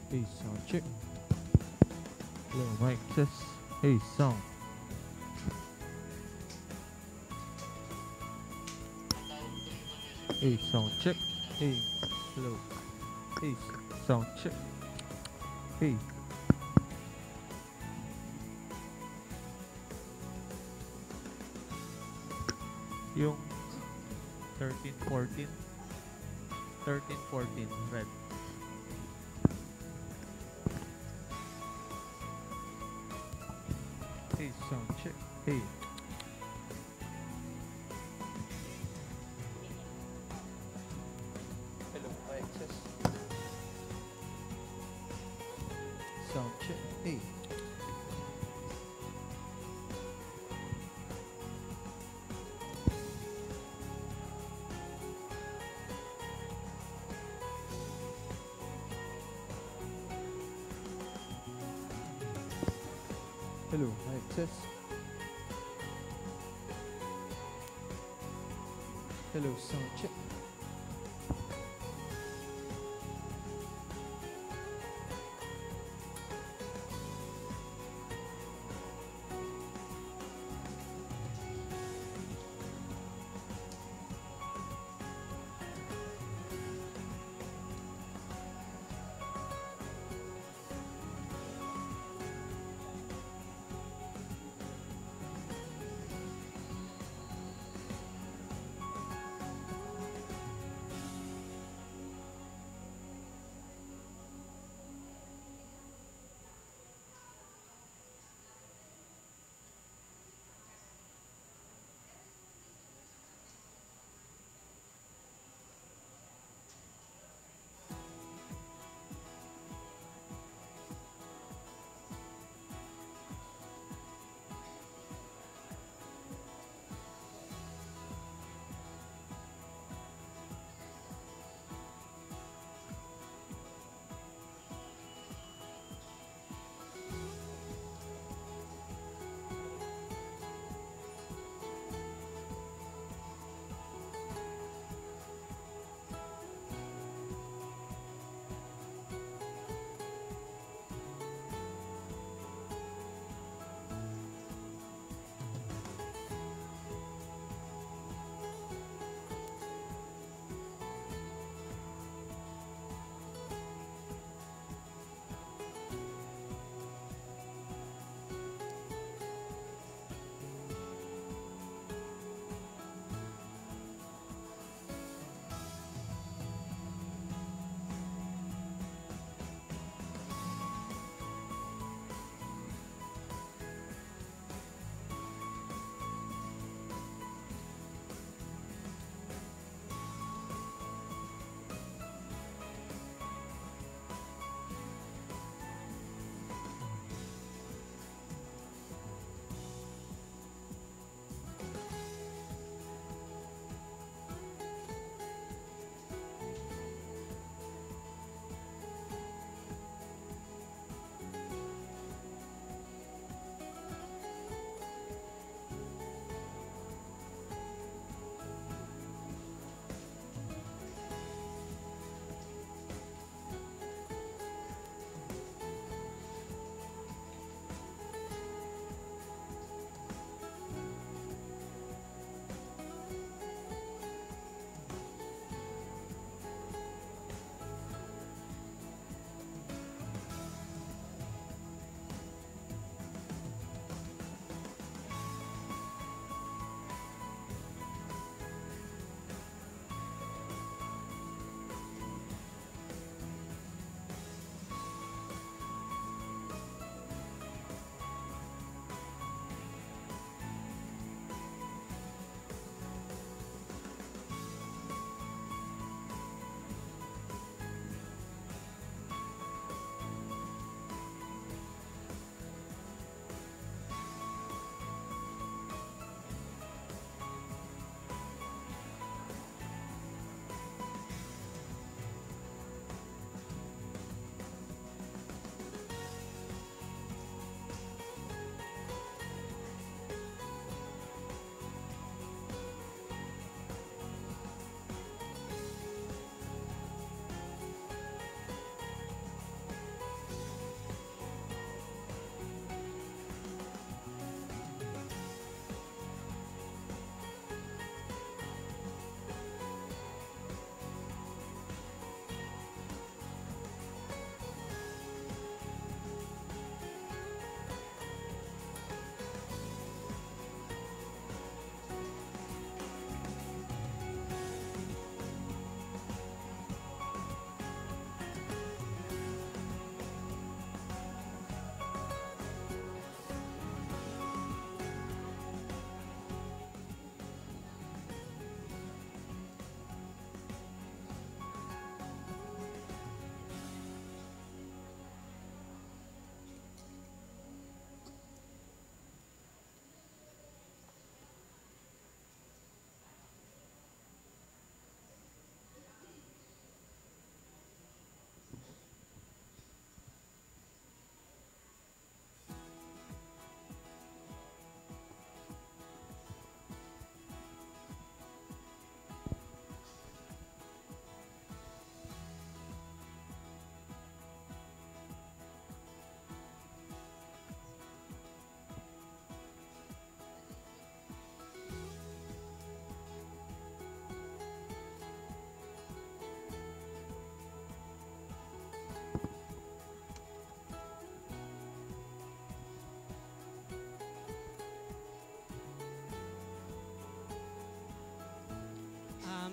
Hey, sound check. Hello, mic test. Hey, sound. Hey, sound check. Hey, hello. Hey, sound check. Hey, yung 13, 14. 13, 14, red. Hey, sound check. Hey, hello, mic test. Sound check. Hey, hello, mic test. Hello, sound check.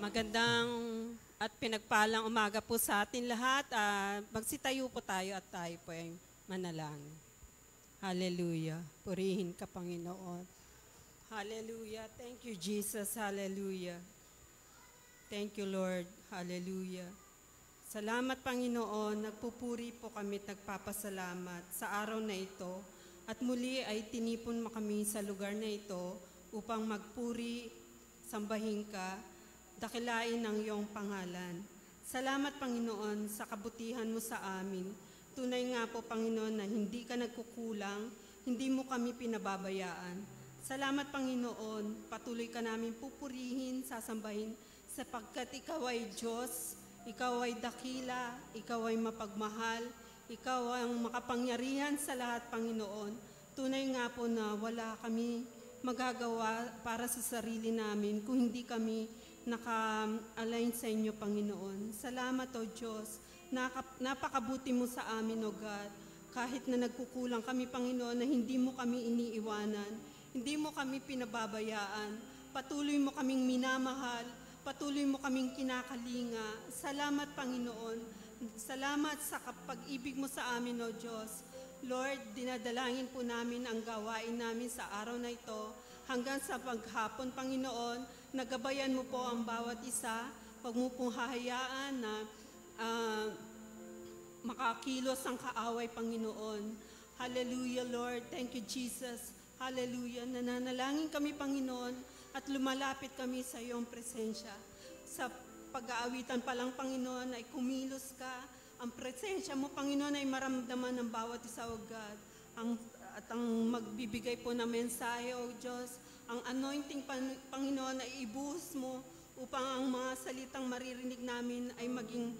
Magandang at pinagpalang umaga po sa atin lahat. Magsitayo po tayo at tayo po ay manalangin. Hallelujah. Purihin ka, Panginoon. Hallelujah. Thank you, Jesus. Hallelujah. Thank you, Lord. Hallelujah. Salamat, Panginoon. Nagpupuri po kami at nagpapasalamat sa araw na ito. At muli ay tinipon mo kami sa lugar na ito upang magpuri, sambahin ka, dakilain ang iyong pangalan. Salamat, Panginoon, sa kabutihan mo sa amin. Tunay nga po, Panginoon, na hindi ka nagkukulang, hindi mo kami pinababayaan. Salamat, Panginoon, patuloy ka namin pupurihin, sasambahin, sapagkat ikaw ay Diyos, ikaw ay dakila, ikaw ay mapagmahal, ikaw ang makapangyarihan sa lahat, Panginoon. Tunay nga po na wala kami magagawa para sa sarili namin kung hindi kami naka-align sa inyo, Panginoon. Salamat, O Diyos. Napakabuti mo sa amin, O God. Kahit na nagkukulang kami, Panginoon, na hindi mo kami iniiwanan, hindi mo kami pinababayaan, patuloy mo kaming minamahal, patuloy mo kaming kinakalinga. Salamat, Panginoon. Salamat sa pag-ibig mo sa amin, O Diyos. Lord, dinadalangin po namin ang gawain namin sa araw na ito hanggang sa paghapon, Panginoon. Nagabayan mo po ang bawat isa. Huwag mo pong hahayaan na makakilos ang kaaway, Panginoon. Hallelujah, Lord. Thank you, Jesus. Hallelujah. Nananalangin kami, Panginoon, at lumalapit kami sa iyong presensya. Sa pag-aawitan pa lang, Panginoon, ay kumilos ka. Ang presensya mo, Panginoon, ay maramdaman ng bawat isa, O God. At ang magbibigay po ng mensahe, O Diyos, ang anointing, Panginoon, ay ibuhos mo upang ang mga salitang maririnig namin ay maging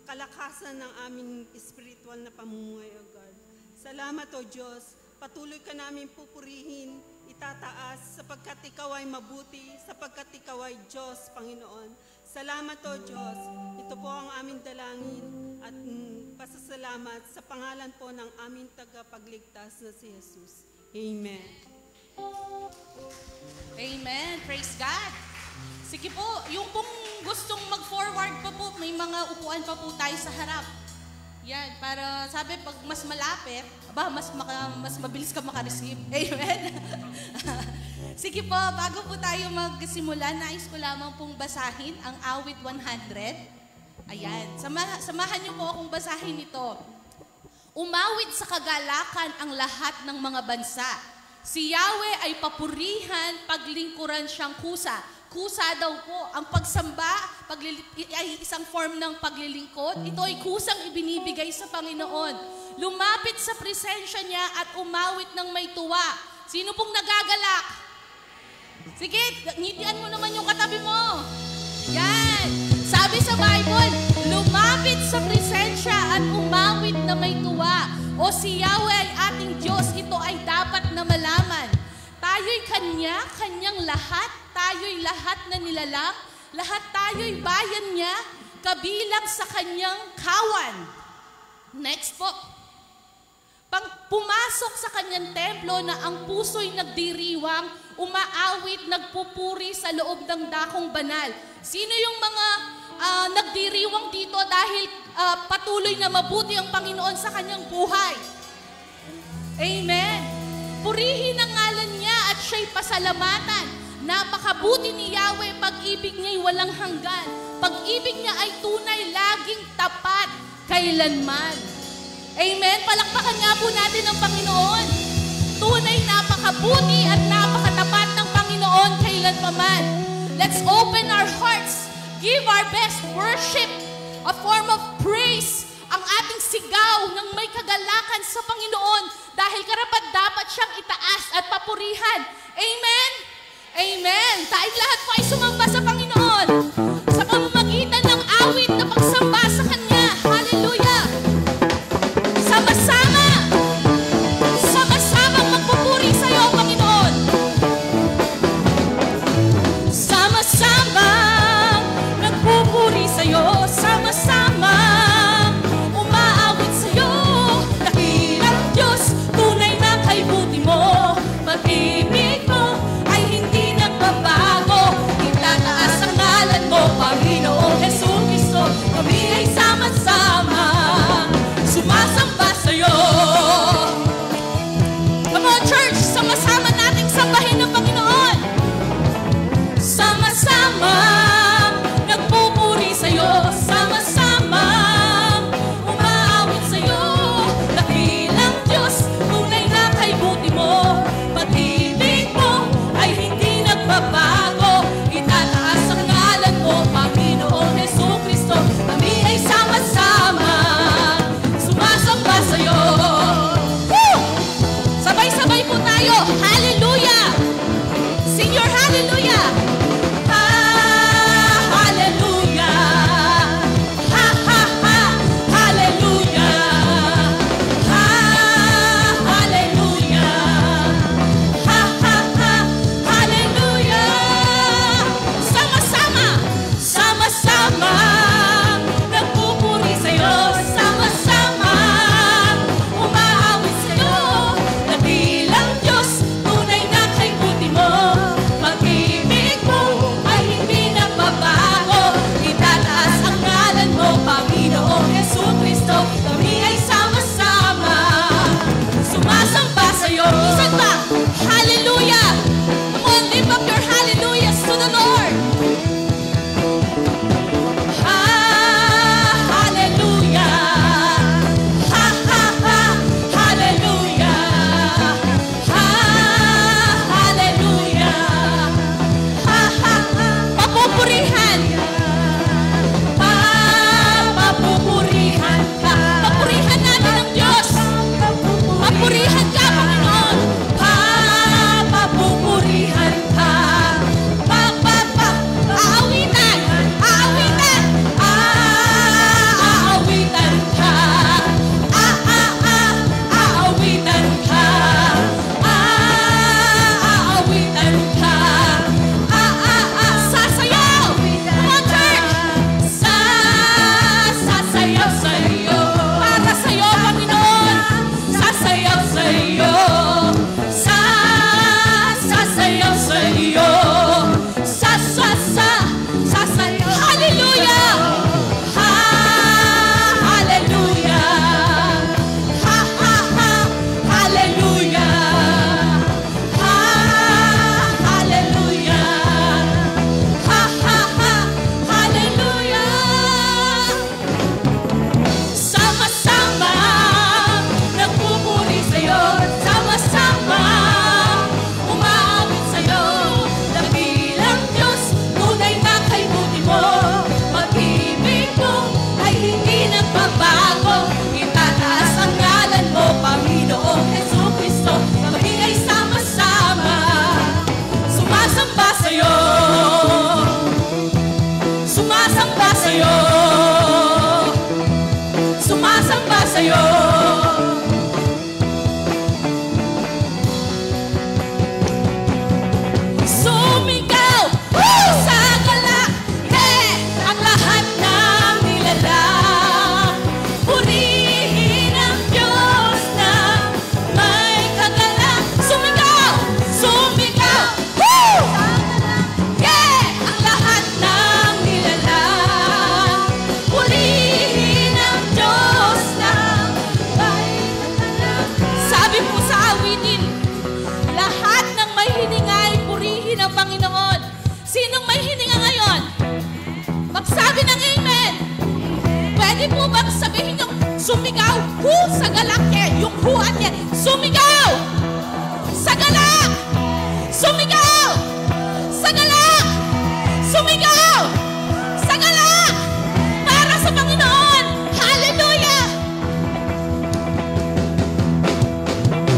kalakasan ng aming spiritual na pamumuhay, O God. Salamat, O Diyos. Patuloy ka namin pupurihin, itataas, sapagkat ikaw ay mabuti, sapagkat ikaw ay Diyos, Panginoon. Salamat, O Diyos. Ito po ang aming dalangin at pasasalamat sa pangalan po ng aming tagapagligtas na si Jesus. Amen. Amen. Praise God. Sige po, yung pong gustong mag-forward pa po, may mga upuan pa po tayo sa harap. Yan, para sabi, pag mas malapit, mas mabilis ka makareceive. Amen. Sige po, bago po tayo magsimula, nais ko lamang pong basahin ang awit 100. Ayan, samahan niyo po akong basahin ito. Umawit sa kagalakan ang lahat ng mga bansa. Si Yahweh ay papurihan, paglingkuran siyang kusa. Kusa daw po, ang pagsamba ay isang form ng paglilingkod. Ito ay kusang ibinibigay sa Panginoon. Lumapit sa presensya niya at umawit ng may tuwa. Sino pong nagagalak? Sige, ngitian mo naman yung katabi mo. Yan. Sabi sa Bible, lumapit sa presensya at umawit na may tuwa. O si Yahweh ay ating Diyos, ito ay dapat na malaman. Tayo'y kanyang lahat, tayo'y lahat na nilalang, lahat tayo'y bayan niya, kabilang sa kanyang kawan. Next po. Pumasok sa kanyang templo na ang puso'y nagdiriwang, umaawit, nagpupuri sa loob ng dakong banal. Sino yung mga nagdiriwang dito dahil patuloy na mabuti ang Panginoon sa kanyang buhay? Amen. Purihin ang ngalan niya at siya'y pasalamatan. Napakabuti ni Yahweh, pag-ibig niya'y walang hanggan. Pag-ibig niya ay tunay, laging tapat, kailanman. Amen. Palakpakan nga po natin ang Panginoon. Tunay, napakabuti at napakatapat ng Panginoon kailanpaman. Let's open our hearts. Give our best worship, a form of praise, ang ating sigaw ng may kagalakan sa Panginoon dahil karapat dapat siyang itaas at papurihan. Amen? Amen. Tayo lahat po ay sumamba sa Panginoon sa pamamagitan ng awit na pagsamba sa Kanya. Hallelujah! Sama-sama! Sama-sama magpupuri sa iyo, Panginoon. Sama-sama nagpupuri sa iyo. Sama-sama umaawit sa iyo. Dakilang Diyos, tunay na kay buti mo. Pag-ibig mo ay hindi nagbabago. Itataas Pwede po bang sabihin yung sumigaw? Hu sa galak niya. Yung huan niya. Sumigaw! Sa galak! Sumigaw! Sa galak! Sumigaw! Sa galak! Para sa Panginoon! Hallelujah!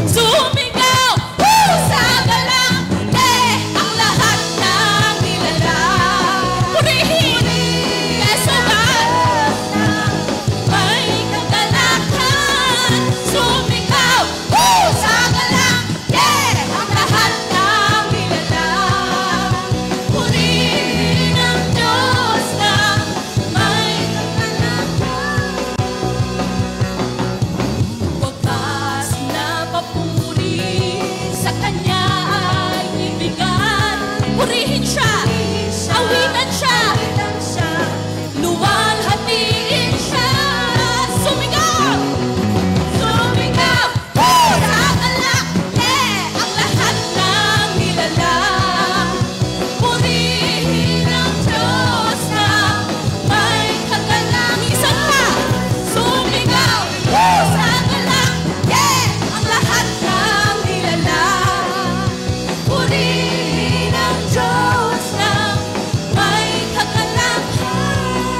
Sumigaw! Hu sa galak! Ang lahat ng nilalang. Purihin! Yes, O God! May kagalakan. Sumigaw! Hu sa galak! Ang lahat ng nilalang. Purihin ang Diyos na may kagalakan. Wagas na papuri sa Kanya ay ibigan. Purihin siya, awitan siya, luwalhatiin siya. Sumigaw! Sumigaw! Sa galak! Ang lahat ng nilalang. Purihin ang Diyos na may kagalang. Minsan pa! Sumigaw! Sa galak! Ang lahat ng nilalang. Purihin ang Diyos na may kagalakan.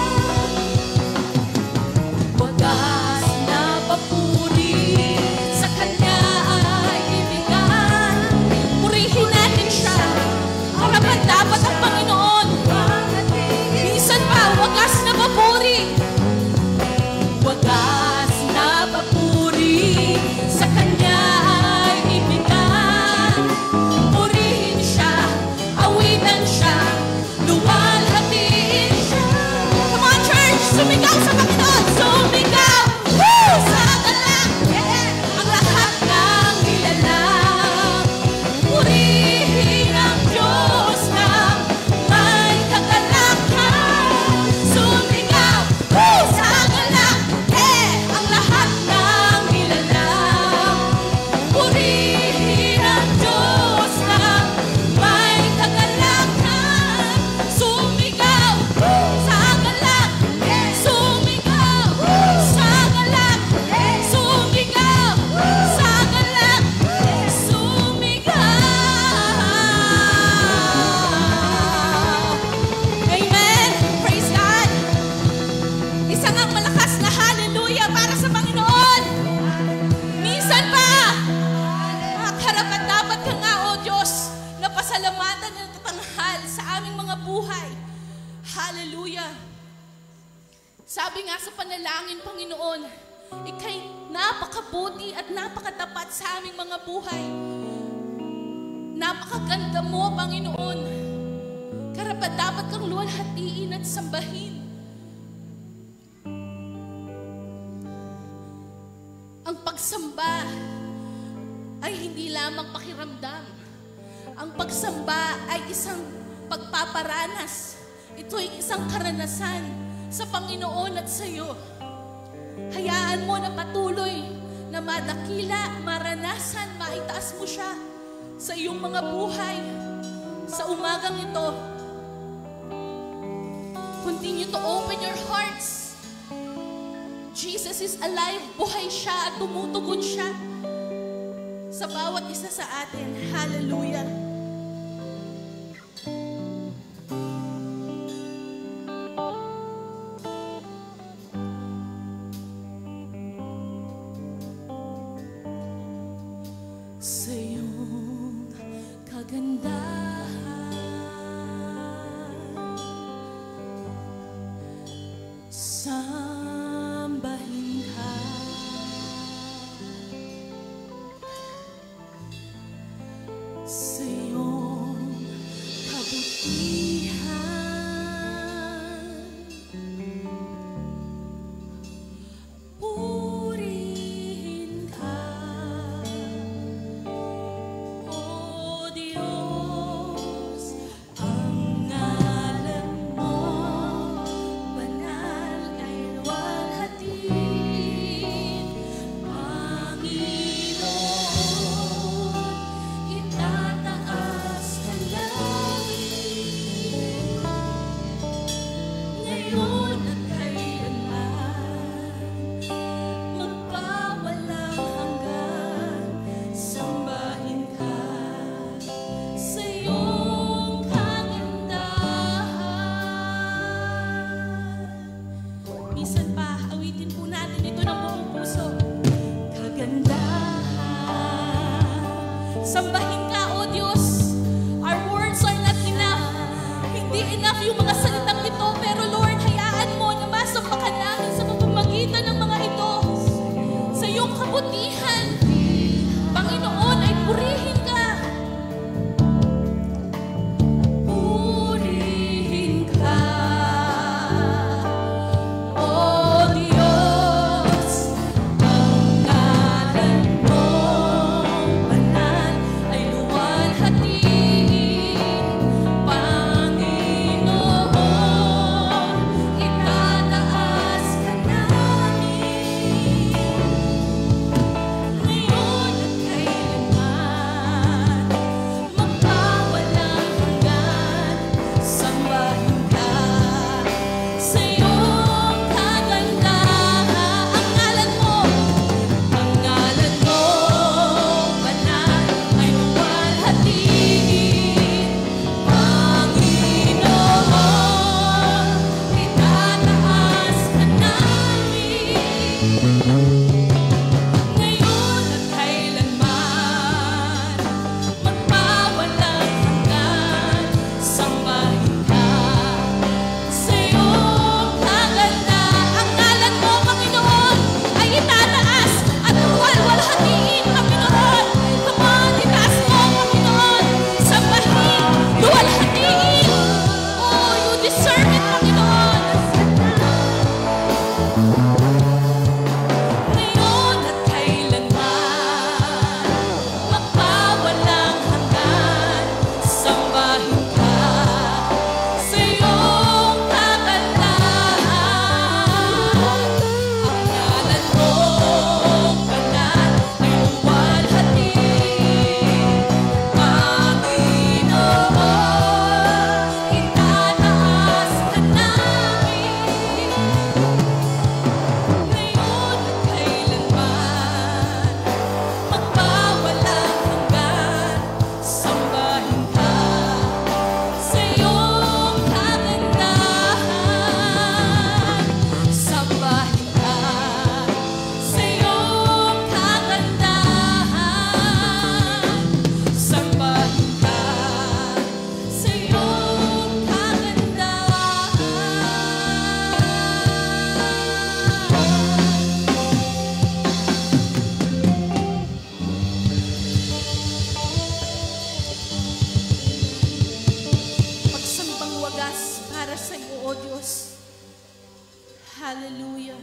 Wagas na papuri sa Kanya ay ibigan. Purihin natin siya. Karapat dapat ang Panginoon. Minsan pa, wagas na papuri. Wagas na papuri sa Kanya ay ibigan. Purihin siya, awitan siya, luwalhatiin siya. Come on, church! Sumigaw sa Panginoon! Sumigaw! Sa galak! Ang lahat ng nilalang. Purihin ang Diyos na may kagalakan. Sumigaw! Sa galak! Ang lahat ng nilalang. Purihin ang Diyos na may kagalakan. Sumigaw! Sa galak! Sumigaw! Sa galak! Sumigaw! Sa galak! Sumigaw! Amen! Praise God! Isang ang malakas na hallelujah para sa Panginoon! Minsan pa! Karapat dapat ka nga, O Diyos, na pasalamatan ng katanghal sa aming mga buhay. Hallelujah! Sabi nga sa panalangin, Panginoon, Ika'y napakabuti at napakatapat sa aming mga buhay. Napakaganda mo, Panginoon. Karapat dapat kang luwalhatiin at sambahin. Ang pagsamba ay hindi lamang pakiramdam. Ang pagsamba ay isang pagpaparanas. Ito ay isang karanasan sa Panginoon at sa iyo. Hayaan mo na patuloy na madakila, maranasan, maitaas mo siya sa iyong mga buhay. Sa umagang ito, continue to open your hearts. Jesus is alive. Buhay siya at tumutugon siya sa bawat isa sa atin. Hallelujah. Sa iyong kagandahan, sambahin ka. Sa Sambahin ka, O Diyos. Our words are not enough. Hindi enough yung mga salitang ito, pero Lord, hayaan mo na masampakan namin sa pamamagitan ng mga ito. Sa iyong kabutihan, Panginoon, ay purihin ka. Purihin ka, O Diyos. Ang ngalan mong banal ay luwalhatiin. Panginoon, itataas ka namin. Ngayon at kailanman, magpawalang hanggan, sambahin ka sa iyong kagandahan. Ang ngalan mo banal ay luwalhatiin. Panginoon, itataas ka namin. Ngayon at kailanman, magpawalang hanggan, sambahin ka sa iyong kagandahan. Ang ngalan mo, Panginoon, ay itataas at luwalhatiin, Panginoon. Come on, itaas mo, Panginoon. Sambahin, luwalhatiin. Oh, you deserve it, Panginoon. Ngayon at kailanman, magpawalang hanggan, sambahin ka sa iyong kagandahan. Ang ngalan mo banal ay luwalhatiin. Panginoon, itataas ka namin. Ngayon at kailanman, magpawalang hanggan, sambahin ka sa iyong kagandahan. Sambahin ka sa iyong kagandahan. Sambahin ka sa iyong pagsambang wagas para sa iyo, O Diyos. Hallelujah.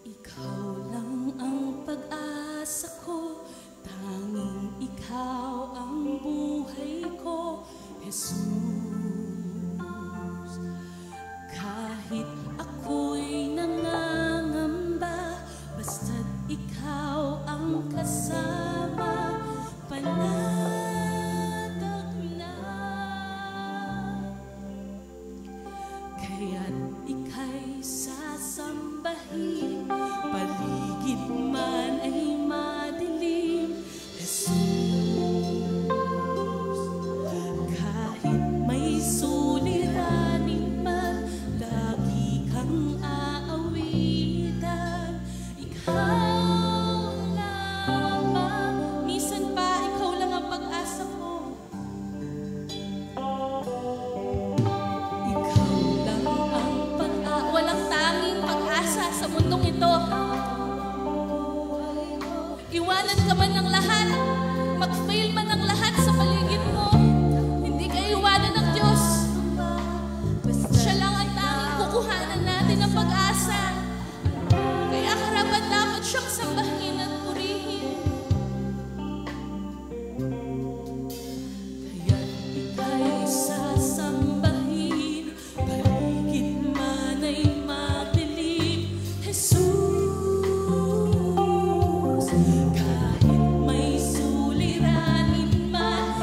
Ikaw lang ang pag-asa ko, tanging ikaw ang buhay ko, Jesus. Kahit ako'y nangangamba, basta't ikaw ang kasama, panatag na. Kaya't ika'y sasambahin, paligid man ay madilim, Jesus. Kahit may suliranin man, lagi kang aawitan. Ikaw lamang, minsan pa ikaw lang ang pag-asa ko. Ikaw lang ang walang tanging pag-asa sa mundong ito. Iwanan ka man ng lahat, mag-fail man ang lahat sa paligid mo, hindi ka iwanan ng Diyos. Siya lang ang tanging kukuhanan natin ng pag-asa. Kaya karapat dapat siyang sambahin at purihin. Kaya't ika'y sasambahin, paligid man ay madilim, Jesus. Kahit may suliranin man,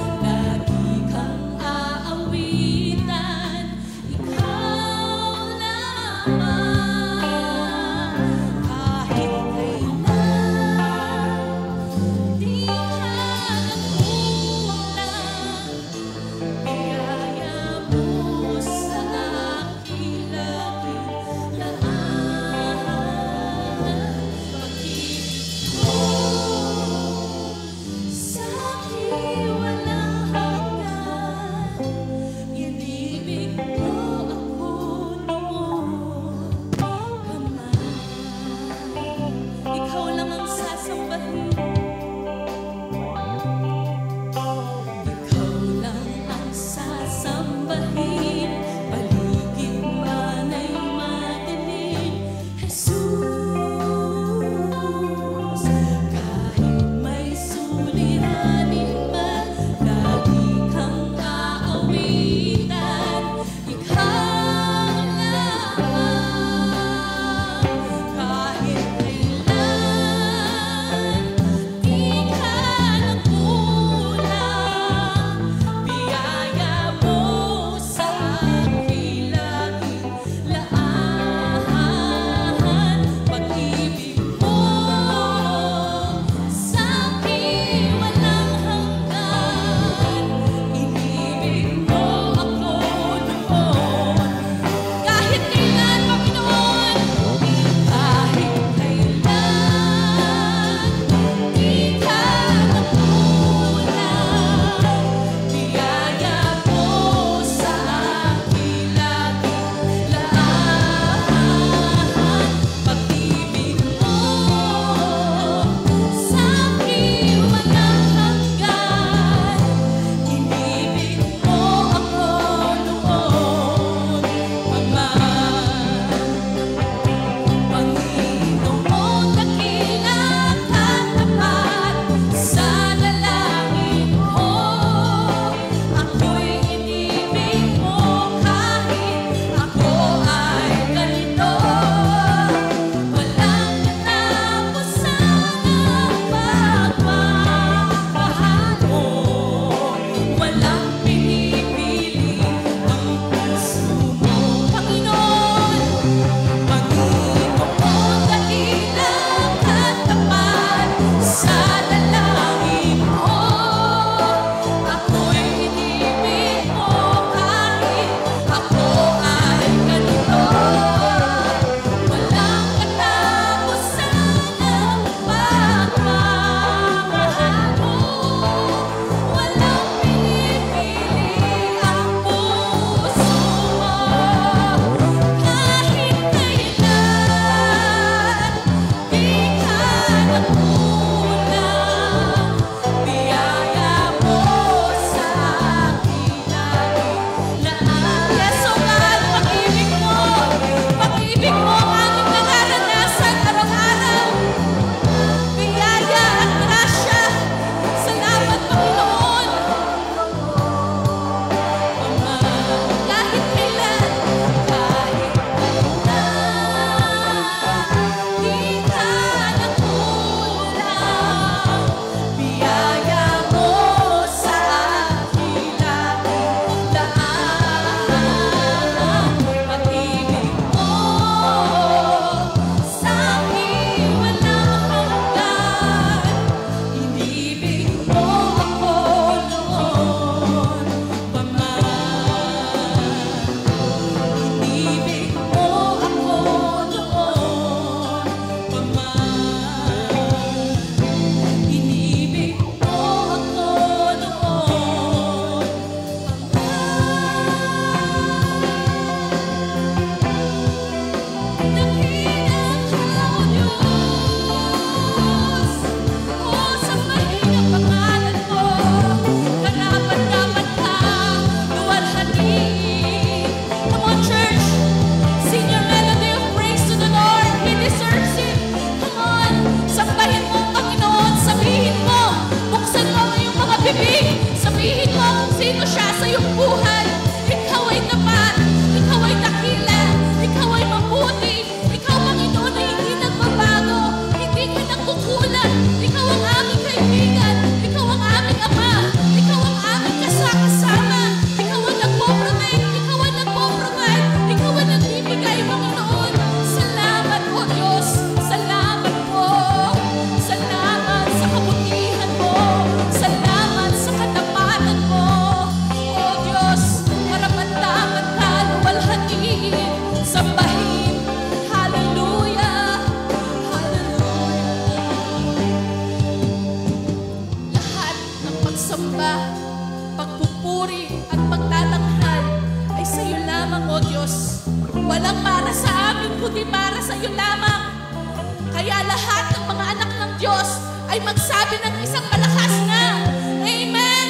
isang malakas na. Amen.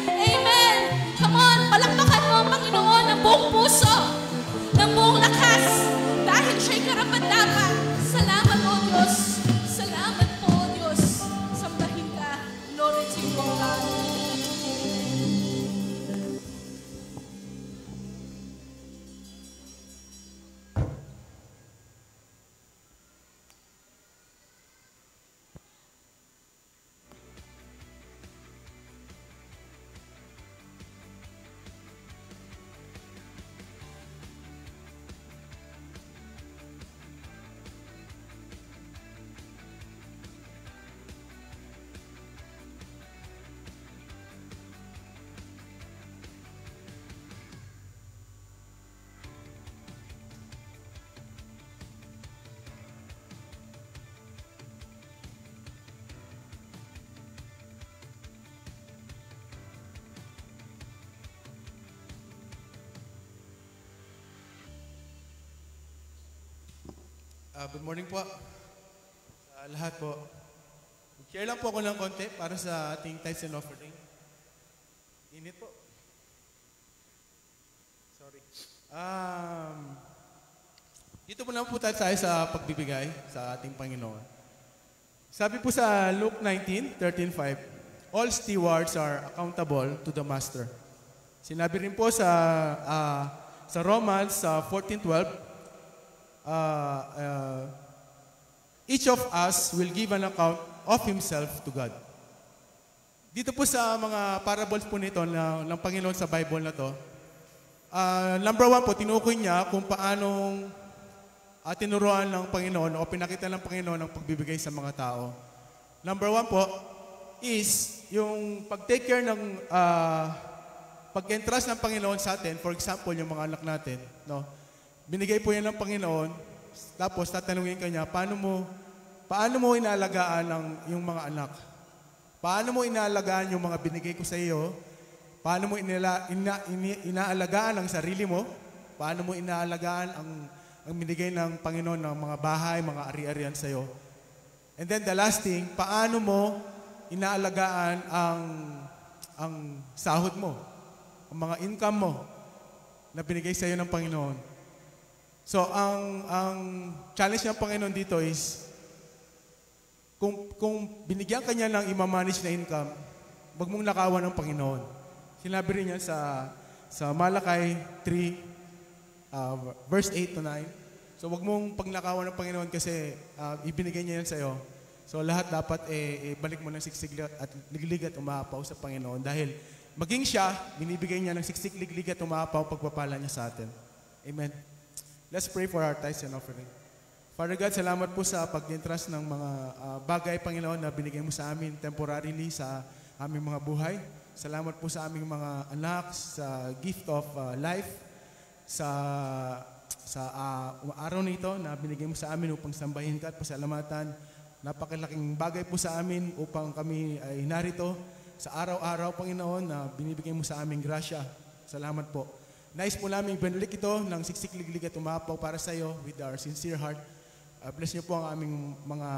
Amen. Come on, palakpakan mo ang Panginoon ng buong puso, ng buong lakas, dahil siya'y karapat-dapat. Salamat po, Diyos. Salamat po, Diyos. Sambahin ka. Glory to you, O God. Good morning po sa lahat po. Share lang po ako ng konti para sa ating tithes and offering. Init po. Sorry. Dito po naman po tayo sa pagbibigay sa ating Panginoon. Sabi po sa Luke 19:13-5, all stewards are accountable to the master. Sinabi rin po sa Romans 14:12, each of us will give an account of himself to God. Dito po sa mga parables po nito ng Panginoon sa Bible na to, number one po, tinukoy niya kung paanong tinuruan ng Panginoon o pinakita ng Panginoon ang pagbibigay sa mga tao. Number one po is yung pag-take care ng pag-entrust ng Panginoon sa atin, for example, yung mga anak natin, no? Binigay po yan ng Panginoon, tapos tatanungin ka niya, paano mo inaalagaan yung mga anak? Paano mo inaalagaan yung mga binigay ko sa iyo? Paano mo inaalagaan ang sarili mo? Paano mo inaalagaan ang binigay ng Panginoon ng mga bahay, mga ari-arian sa iyo? And then the last thing, paano mo inaalagaan ang sahod mo? Ang mga income mo na binigay sa iyo ng Panginoon? So, ang challenge ng Panginoon dito is, kung binigyan ka niya ng imamanage na income, wag mong nakawan ng Panginoon. Sinabi rin yan sa Malakay 3, verse 8-9. So, wag mong pagnakawan ng Panginoon kasi ibinigay niya yan sa'yo. So, lahat dapat balik mo ng siksik at liglig at umapaw sa Panginoon. Dahil maging siya, binibigay niya ng siksik, liglig at umapaw pagpapala niya sa atin. Amen. Let's pray for our tithes and offering. Father God, salamat po sa pag-entrust ng mga bagay, Panginoon, na binigay mo sa amin temporarily sa aming mga buhay. Salamat po sa aming mga anak, sa gift of life, sa araw na ito na binigay mo sa amin upang sambahin ka at pasalamatan. Napakalaking bagay po sa amin upang kami ay narito sa araw-araw, Panginoon, na binibigay mo sa aming grasya. Salamat po. Nais po namin banilik ito ng siksik-liglig at umapaw para sa iyo with our sincere heart. Bless niyo po ang aming mga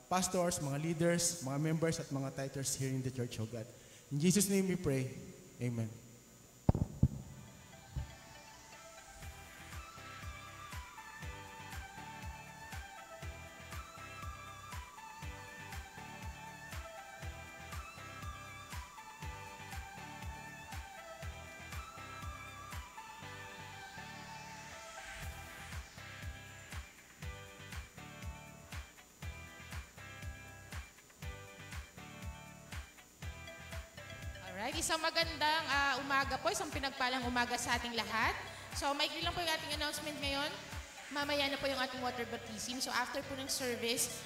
pastors, mga leaders, mga members at mga tithers here in the Church of God. In Jesus' name we pray. Amen. Alright, isang magandang umaga po, isang pinagpalang umaga sa ating lahat. So, maikli lang po yung ating announcement ngayon. Mamaya na po yung ating water baptism. So, after po ng service,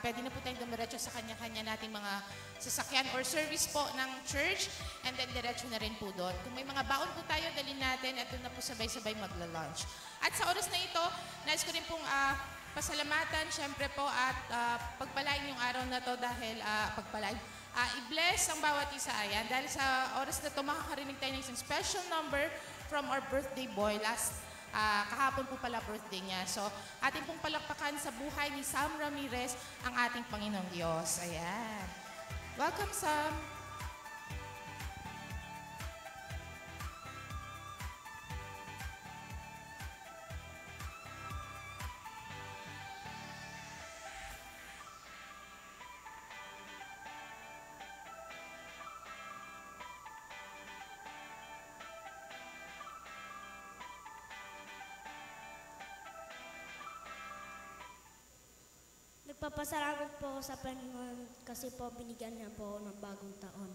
pwede na po tayong dumiretso sa kanya-kanya nating mga sasakyan or service po ng church, and then diretso na rin po doon. Kung may mga baon po tayo, dalhin natin at doon na po sabay-sabay magla-lunch. At sa oras na ito, nais ko rin pong pasalamatan, syempre po, at pagpalain yung araw na to dahil i-bless ang bawat isa. Ayan. Dahil sa oras na ito, makakarinig tayo ng isang special number from our birthday boy. Kahapon po pala birthday niya. So, ating pong palakpakan sa buhay ni Sam Ramirez, ang ating Panginoong Diyos. Ayan. Welcome, Sam. Nagpapasalamat po ako sa Panginoon kasi po binigyan niya po ako ng bagong taon.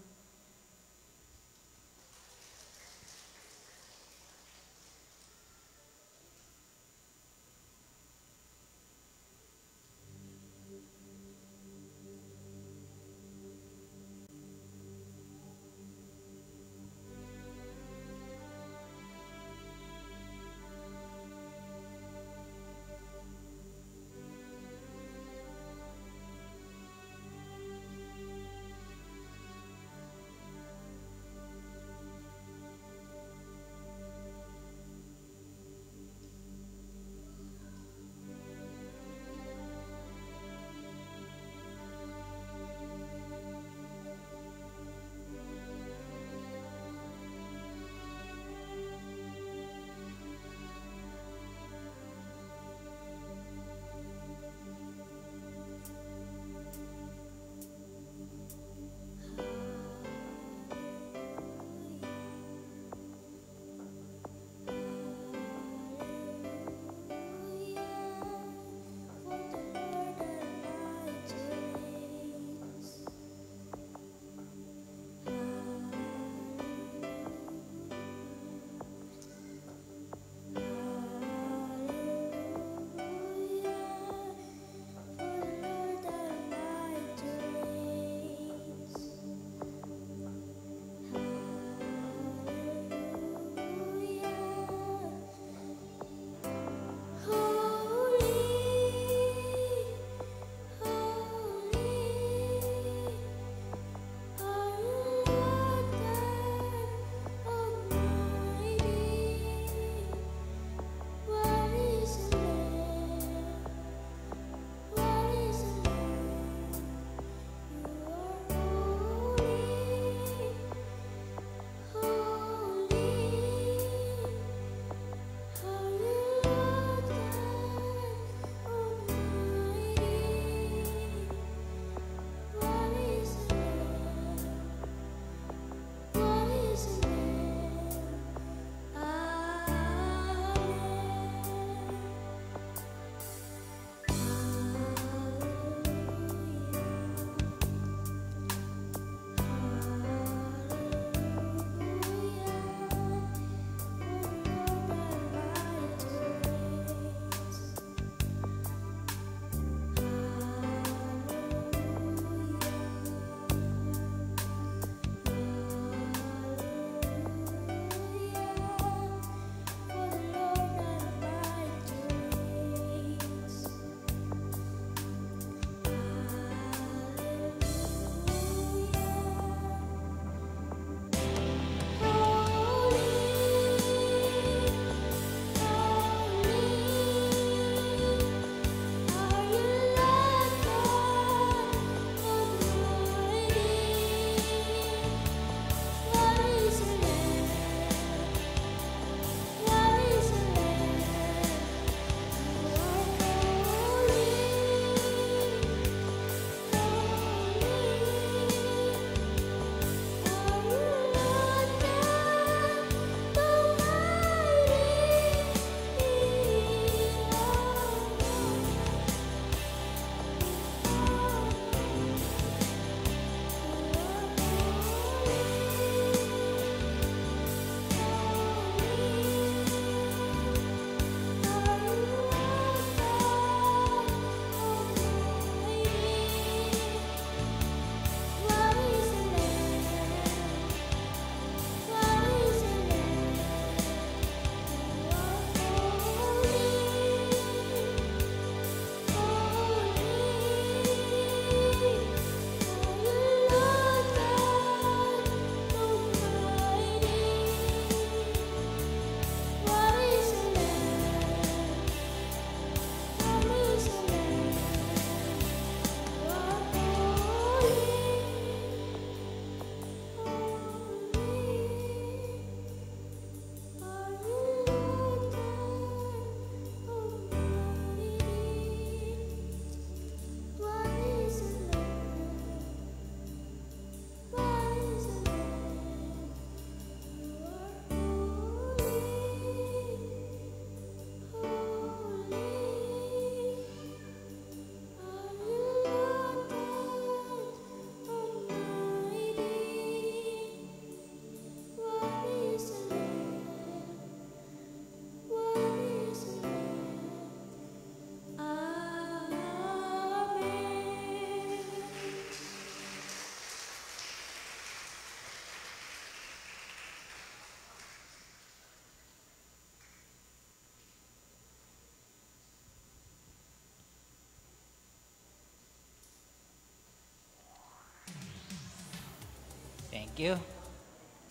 Thank you.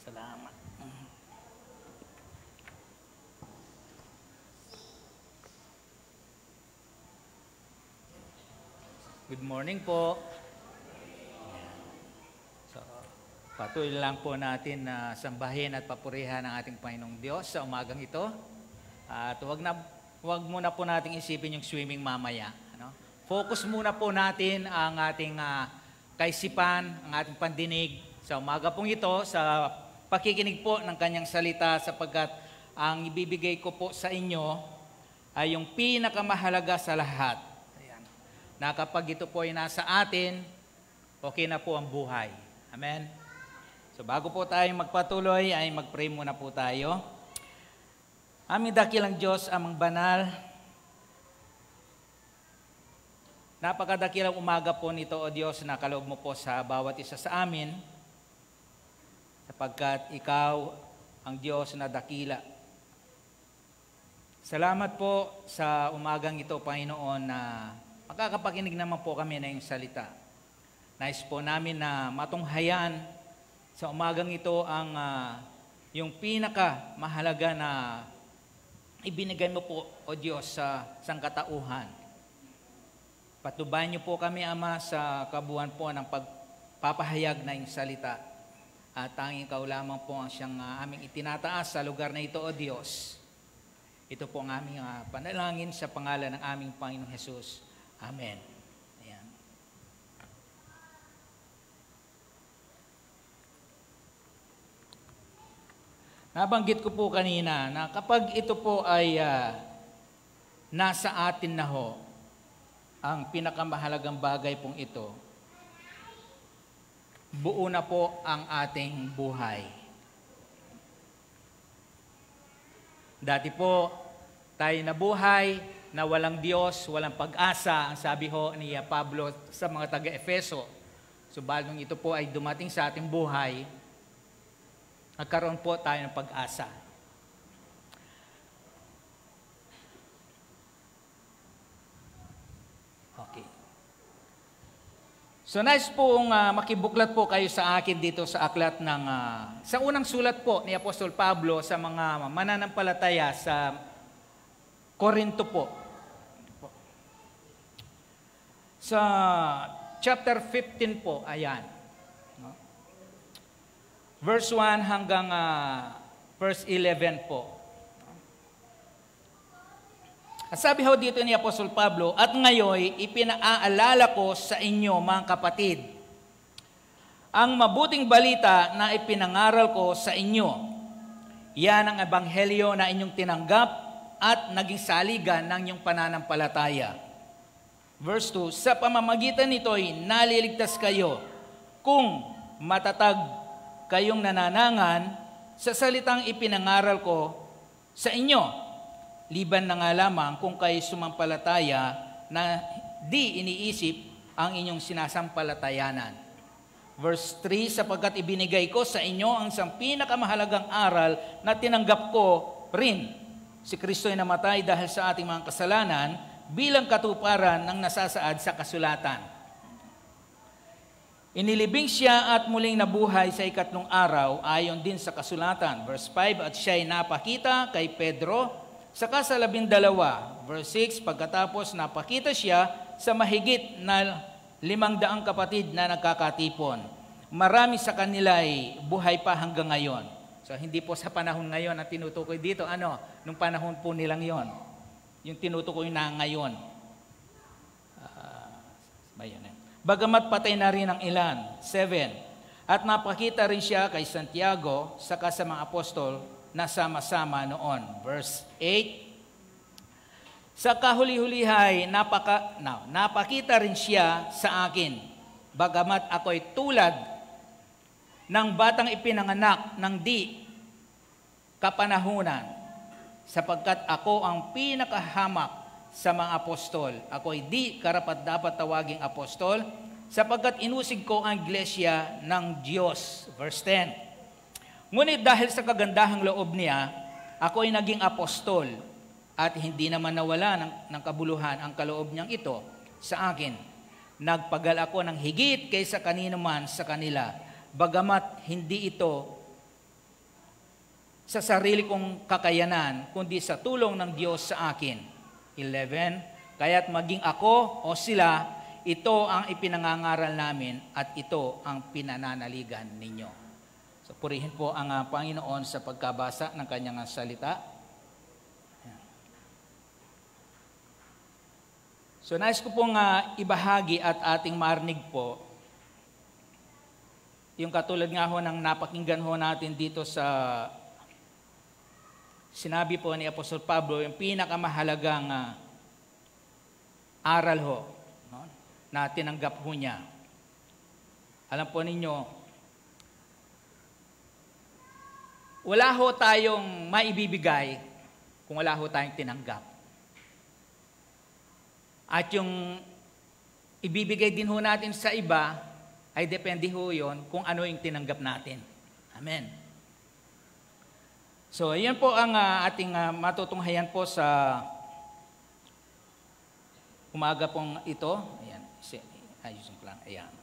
Salamat. Good morning po. So, patuloy lang po natin na sambahin at papurihan ang ating Panginoong Diyos sa umagang ito. At wag muna po nating isipin yung swimming mamaya. Ano? Focus muna po natin ang ating kaisipan, ang ating pandinig sa umaga pong ito, sa pakikinig po ng kanyang salita, sapagkat ang ibibigay ko po sa inyo ay yung pinakamahalaga sa lahat. Na kapag ito po ay nasa atin, okay na po ang buhay. Amen? So bago po tayo magpatuloy, ay mag-pray muna po tayo. Aming dakilang Diyos, amang banal, napakadakilang umaga po nito, O Diyos, na kaloob mo po sa bawat isa sa amin, sapagkat Ikaw ang Diyos na dakila. Salamat po sa umagang ito, Panginoon, na makakapakinig naman po kami na yung salita. Nais po namin na matunghayan sa umagang ito ang yung pinakamahalaga na ibinigay mo po, O Diyos, sa sangkatauhan. Patubayan niyo po kami, Ama, sa kabuuan po ng pagpapahayag na yung salita. At tanging Ikaw lamang po ang siyang aming itinataas sa lugar na ito, O Diyos. Ito po ang aming panalangin sa pangalan ng aming Panginoong Jesus. Amen. Ayan. Nabanggit ko po kanina na kapag ito po ay nasa atin na ho, ang pinakamahalagang bagay pong ito, buo na po ang ating buhay. Dati po, tayo nabuhay na walang Diyos, walang pag-asa, ang sabi ho ni Pablo sa mga taga-Efeso. Subalit nung ito po ay dumating sa ating buhay, nagkaroon po tayo ng pag-asa. Okay. So nice pong makibuklat po kayo sa akin dito sa aklat ng, sa unang sulat po ni Apostol Pablo sa mga mananampalataya sa Korinto po. Sa chapter 15 po, ayan. Verse 1 hanggang verse 11 po. Sabi ho dito ni Apostol Pablo, at ngayon ipinaalala ko sa inyo, mga kapatid, ang mabuting balita na ipinangaral ko sa inyo. Yan ang ebanghelyo na inyong tinanggap at naging saligan ng inyong pananampalataya. Verse 2, sa pamamagitan nito'y naliligtas kayo kung matatag kayong nananangan sa salitang ipinangaral ko sa inyo. Liban na nga lamang kung kayo sumampalataya na di iniisip ang inyong sinasampalatayanan. Verse 3, sapagkat ibinigay ko sa inyo ang isang pinakamahalagang aral na tinanggap ko rin. Si Kristo ay namatay dahil sa ating mga kasalanan bilang katuparan ng nasasaad sa kasulatan. Inilibing siya at muling nabuhay sa ikatlong araw ayon din sa kasulatan. Verse 5, at siya'y napakita kay Pedro, saka sa 12. Verse 6, pagkatapos napakita siya sa mahigit na 500 kapatid na nagkakatipon. Marami sa kanila ay buhay pa hanggang ngayon. So hindi po sa panahon ngayon ang tinutukoy dito. Nung panahon po nilang yon. Yung tinutukoy na ngayon. Bagamat patay na rin ang ilan. 7. At napakita rin siya kay Santiago, saka sa mga apostol na sama-sama noon. Verse 8. Sa kahuli-hulihay, napakita rin siya sa akin, bagamat ako'y tulad ng batang ipinanganak ng di kapanahunan, sapagkat ako ang pinakahamak sa mga apostol. Ako'y di karapat-dapat tawaging apostol, sapagkat inusig ko ang iglesia ng Diyos. Verse 10. Ngunit dahil sa kagandahang loob niya, ako'y naging apostol, at hindi naman nawala ng kabuluhan ang kaloob niyang ito sa akin. Nagpagal ako ng higit kaysa kanino man sa kanila, bagamat hindi ito sa sarili kong kakayanan, kundi sa tulong ng Diyos sa akin. 11, kaya't maging ako o sila, ito ang ipinangangaral namin at ito ang pinananaligan ninyo. So purihin po ang Panginoon sa pagkabasa ng kanyang salita. So nais ko pong ibahagi at ating marinig po yung katulad nga ho ng napakinggan ho natin dito sa sinabi po ni Apostol Pablo, yung pinakamahalagang aral ho, no, na tinanggap ho niya. Alam po ninyo, wala ho tayong maibibigay kung wala ho tayong tinanggap. At yung ibibigay din ho natin sa iba, ay depende ho yun kung ano yung tinanggap natin. Amen. So, ayan po ang ating matutunghayan po sa umaga pong ito. Ayan, ayusin ko lang. Ayan.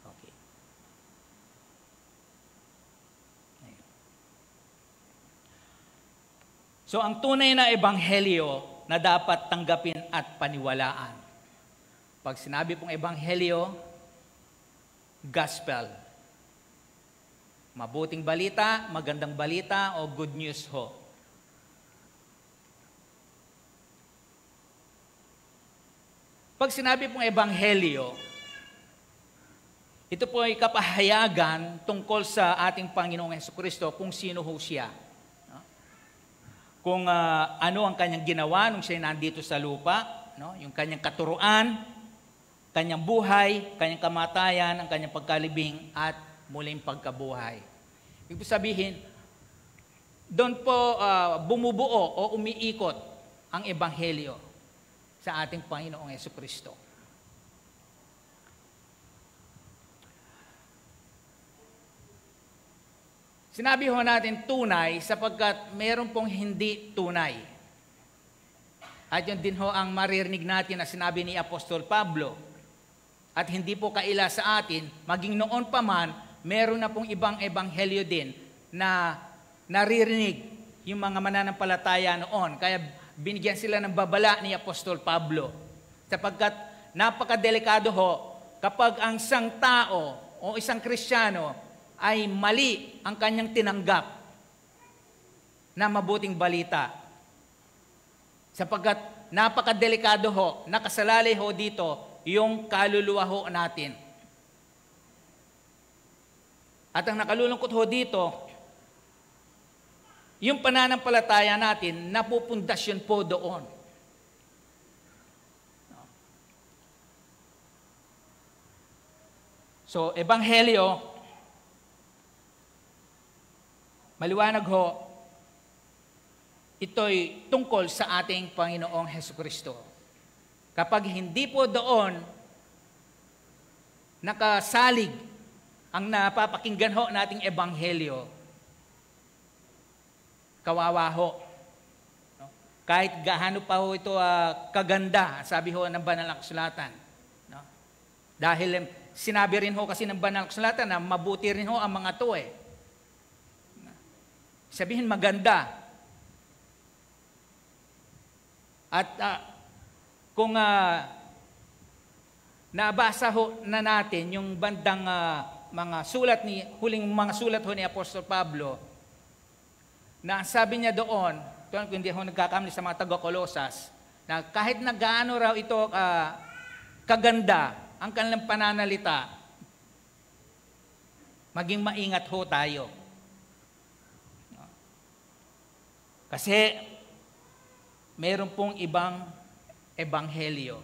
Okay. Ayan. So, ang tunay na ebanghelyo na dapat tanggapin at paniwalaan. Pag sinabi pong ebanghelyo, gospel. Mabuting balita, magandang balita, o good news ho. Pag sinabi pong ebanghelyo, ito po ay kapahayagan tungkol sa ating Panginoong Hesukristo kung sino ho siya. Kung ano ang kanyang ginawa nung siya nandito sa lupa, no? Yung kanyang katuruan, kanyang buhay, kanyang kamatayan, ang kanyang pagkalibing, at muling pagkabuhay. Ibig sabihin, doon po bumubuo o umiikot ang ebanghelyo sa ating Panginoong Hesukristo. Sinabi ho natin tunay sapagkat meron pong hindi tunay. At yun din ho ang maririnig natin na sinabi ni Apostol Pablo. At hindi po kaila sa atin, maging noon pa man, meron na pong ibang ebanghelyo din na naririnig yung mga mananampalataya noon. Kaya binigyan sila ng babala ni Apostol Pablo. Sapagkat napakadelikado ho kapag ang isang tao o isang Kristiyano ay mali ang kanyang tinanggap na mabuting balita. Sapagkat napakadelikado ho, nakasalalay ho dito yung kaluluwa ho natin. At ang nakalulungkot ho dito, yung pananampalataya natin, napupundasyon po doon. So, ebanghelyo, maliwanag ho, ito'y tungkol sa ating Panginoong Hesukristo. Kapag hindi po doon nakasalig ang napapakinggan ho nating ebanghelyo, kawawa ho. No? Kahit gaano pa ho ito kaganda, sabi ho ng Banal na Kasulatan. No? Dahil sinabi rin ho kasi ng Banal na Kasulatan na mabuti rin ho ang mga to eh. Sabihin maganda. At kung nabasa ho na natin yung bandang mga sulat huling mga sulat ho ni Apostol Pablo, na sabi niya doon, kung hindi ho nagkakamali sa mga taga-Kolosas, na kahit na gaano raw ito kaganda ang kanilang pananalita, maging maingat ho tayo. Kasi meron pong ibang ebanghelyo.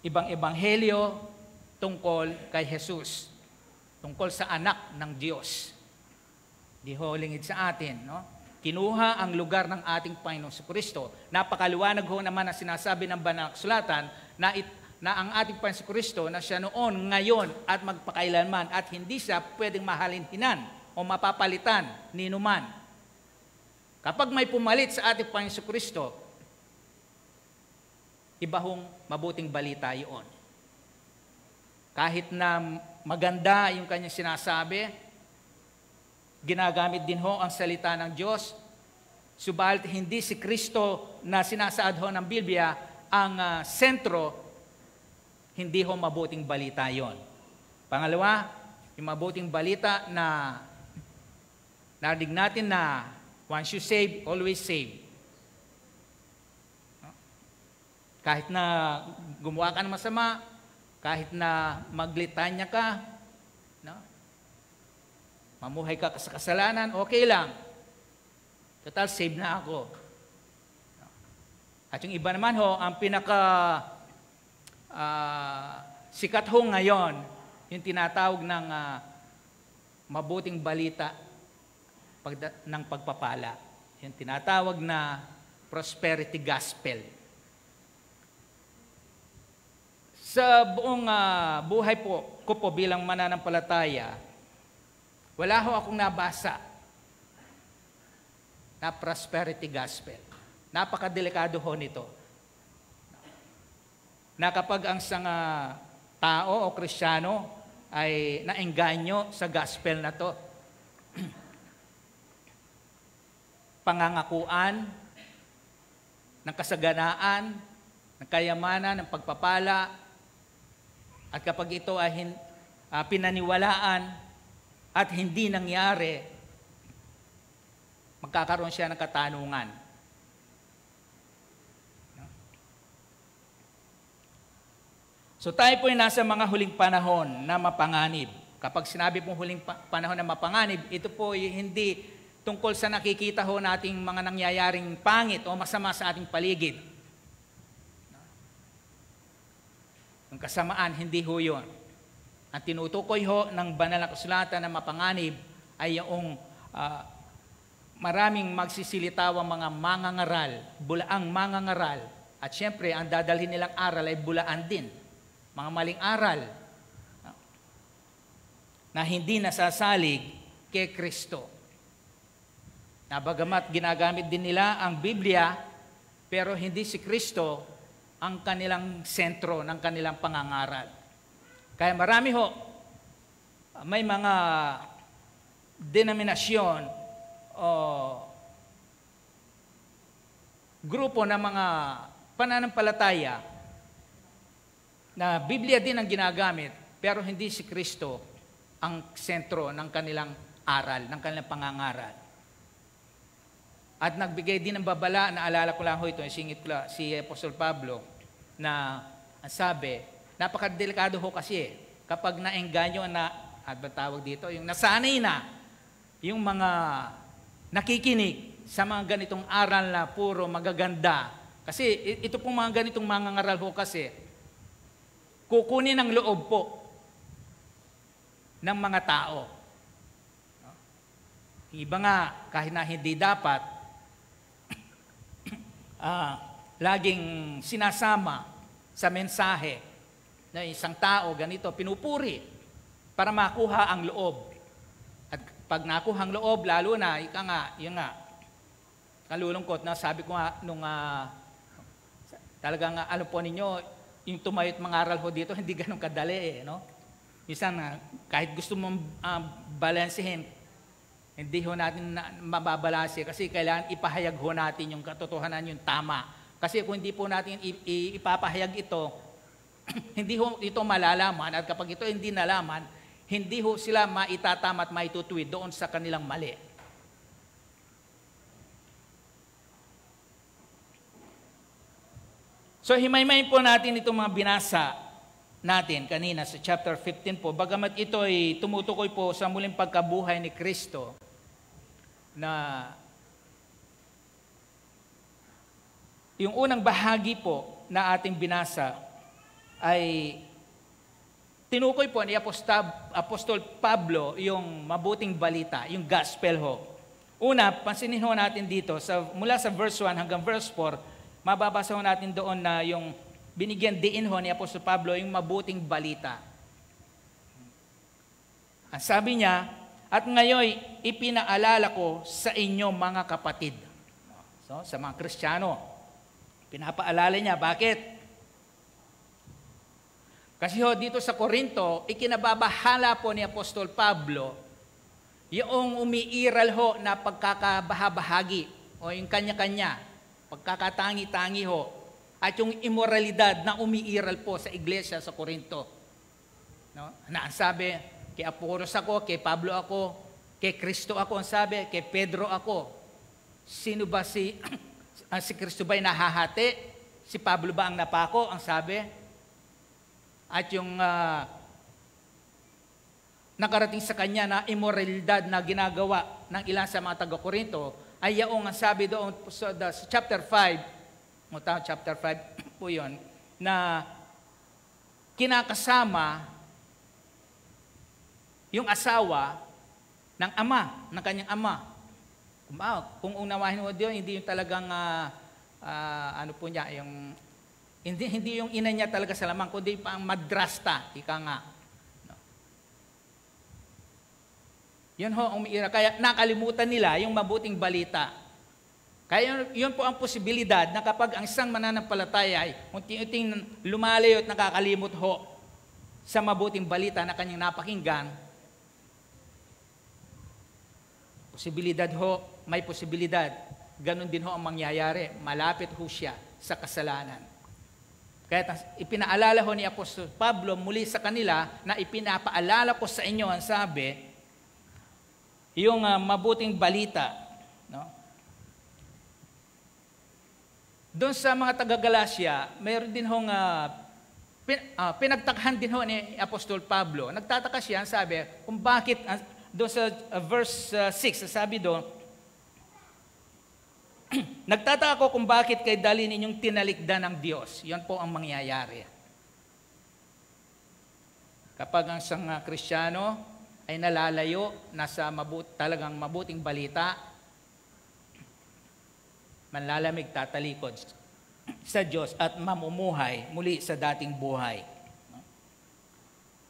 Ibang ebanghelyo tungkol kay Jesus. Tungkol sa anak ng Diyos. Di ho lingid sa atin, no? Kinuha ang lugar ng ating Panginoong Jesucristo. Napakaliwanag ho naman ang sinasabi ng Banal na Kasulatan na ang ating Panginoong Jesucristo na siya noon, ngayon at magpakailanman at hindi siya pwedeng mahalinhinan o mapapalitan ni numan. Kapag may pumalit sa ating Panginoon Kristo, iba hong mabuting balita yun. Kahit na maganda yung kanyang sinasabi, ginagamit din ho ang salita ng Diyos, subalit hindi si Kristo na sinasaad ho ng Biblia ang sentro, hindi ho mabuting balita yon. Pangalawa, yung mabuting balita na narinig natin na once you save, always save. Kahit na gumawa ka ng masama, kahit na maglitanya ka, no? Mamuhay ka sa kasalanan, okay lang. Total, save na ako. At yung iba naman ho, ang sikat ho ngayon, yung tinatawag ng mabuting balita ng pagpapala. Yung tinatawag na prosperity gospel. Sa buong buhay ko po bilang mananampalataya, wala ho akong nabasa na prosperity gospel. Napakadelikado ho nito. Na kapag ang isang tao o Kristiyano ay naengganyo sa gospel na to, pangangakuan ng kasaganaan, ng kayamanan, ng pagpapala, at kapag ito ay pinaniwalaan at hindi nangyari, magkakaroon siya ng katanungan. So tayo po ay nasa mga huling panahon na mapanganib. Kapag sinabi pong huling panahon na mapanganib, ito po ay hindi tungkol sa nakikita ho nating mga nangyayaring pangit o masama sa ating paligid. Ang kasamaan, hindi ho yun. Ang tinutukoy ho ng banal na kasulatan na mapanganib ay yung maraming magsisilitawang mga mangangaral, bulaang mangangaral, at syempre, ang dadalhin nilang aral ay bulaan din. Mga maling aral na hindi nasasalig kay Kristo. Na bagamat ginagamit din nila ang Biblia, pero hindi si Kristo ang kanilang sentro ng kanilang pangangaral. Kaya marami ho, may mga denominasyon o grupo ng mga pananampalataya na Biblia din ang ginagamit, pero hindi si Kristo ang sentro ng kanilang aral, ng kanilang pangangaral. At nagbigay din ng babala, naalala ko lang ho ito, singit ko lang, si Apostol Pablo, na sabi, napakadelikado ho kasi kapag naengganyo na, at ba tawag dito, yung nasanay na, yung mga nakikinig sa mga ganitong aral na puro magaganda. Kasi ito pong mga ganitong mga ngaral ho kasi, kukunin ang loob po ng mga tao. Yung iba nga, kahit na hindi dapat, laging sinasama sa mensahe na isang tao ganito, pinupuri para makuha ang loob. At pag nakuha ang loob, lalo na, yun nga, kalulungkot na sabi ko nga, nung talagang alam po ninyo, yung tumayot mangaral ho dito, hindi ganun kadali no? Minsan, kahit gusto mong balansehin, hindi ho natin mababalanse kasi kailangan ipahayag ho natin yung katotohanan, yung tama. Kasi kung hindi po natin ipapahayag ito, hindi ho ito malalaman, at kapag ito hindi nalaman, hindi ho sila maitatama at maitutuwid doon sa kanilang mali. So himay-himayin po natin itong mga binasa natin kanina sa chapter 15 po, bagamat ito ay tumutukoy po sa muling pagkabuhay ni Kristo na yung unang bahagi po na ating binasa ay tinukoy po ni Apostol Pablo yung mabuting balita, yung gospel ho. Una, pansinin ho natin dito, mula sa verse 1 hanggang verse 4, mababasa ho natin doon na yung binigyan diin ho ni Apostol Pablo yung mabuting balita. Ang sabi niya, at ngayon ipinaalala ko sa inyo mga kapatid. So, sa mga Kristiyano, pinapaalala niya. Bakit? Kasi dito sa Korinto, ikinababahala po ni Apostol Pablo yung umiiral na pagkakabahabahagi o yung kanya-kanya, pagkakatangi-tangi at yung immoralidad na umiiral po sa iglesia sa Korinto. No? Na ang sabi, kay Apolos ako, kay Pablo ako, kay Kristo ako, ang sabi, kay Pedro ako. Sino ba si Kristo ba'y nahahati? Si Pablo ba ang napako? Ang sabi. At yung nakarating sa kanya na immoralidad na ginagawa ng ilan sa mga taga-Korinto, ay yaong ang sabi doon sa chapter 5, chapter 5 po yun, na kinakasama yung asawa ng ama, ng kanyang ama. Kung unawahin mo doon, hindi yung talagang, ano po niya, yung, hindi yung ina niya talaga sa lamang, kundi pa ang madrasta, ika nga. No. Yun ho, umiira. Kaya nakalimutan nila yung mabuting balita. Kaya yun po ang posibilidad na kapag ang isang mananampalataya ay unti-unting lumalayo at nakakalimot sa mabuting balita na kanyang napakinggan, may posibilidad. Ganon din ang mangyayari. Malapit siya sa kasalanan. Kaya ipinaalala ni Apostol Pablo muli sa kanila na ipinapaalala ko sa inyo, ang sabi, yung mabuting balita. No? Doon sa mga taga-Galacia, mayroon din pinagtakhan din ni Apostol Pablo. Nagtataka siya, sabi, kung bakit, doon sa verse 6, sabi doon, nagtataka ako kung bakit kay dali ninyong tinalikdan ng Diyos. Yan po ang mangyayari. Kapag ang isang Kristiyano ay nalalayo, nasa talagang mabuting balita, manlalamig, tatalikod sa Diyos at mamumuhay muli sa dating buhay.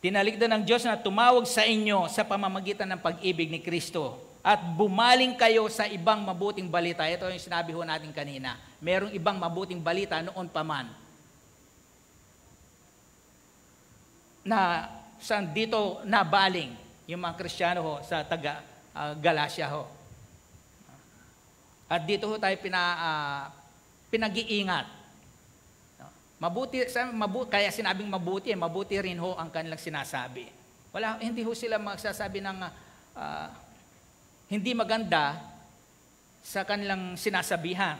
Tinalikdan ng Diyos na tumawag sa inyo sa pamamagitan ng pag-ibig ni Kristo at bumaling kayo sa ibang mabuting balita. Ito yung sinabi natin kanina. Merong ibang mabuting balita noon pa man. Na saan dito nabaling yung mga Kristiyano sa taga-Galacia At dito tayo pinag-iingat. Kaya sinabing mabuti rin ang kanilang sinasabi. Hindi sila magsasabi ng hindi maganda sa kanilang sinasabihan.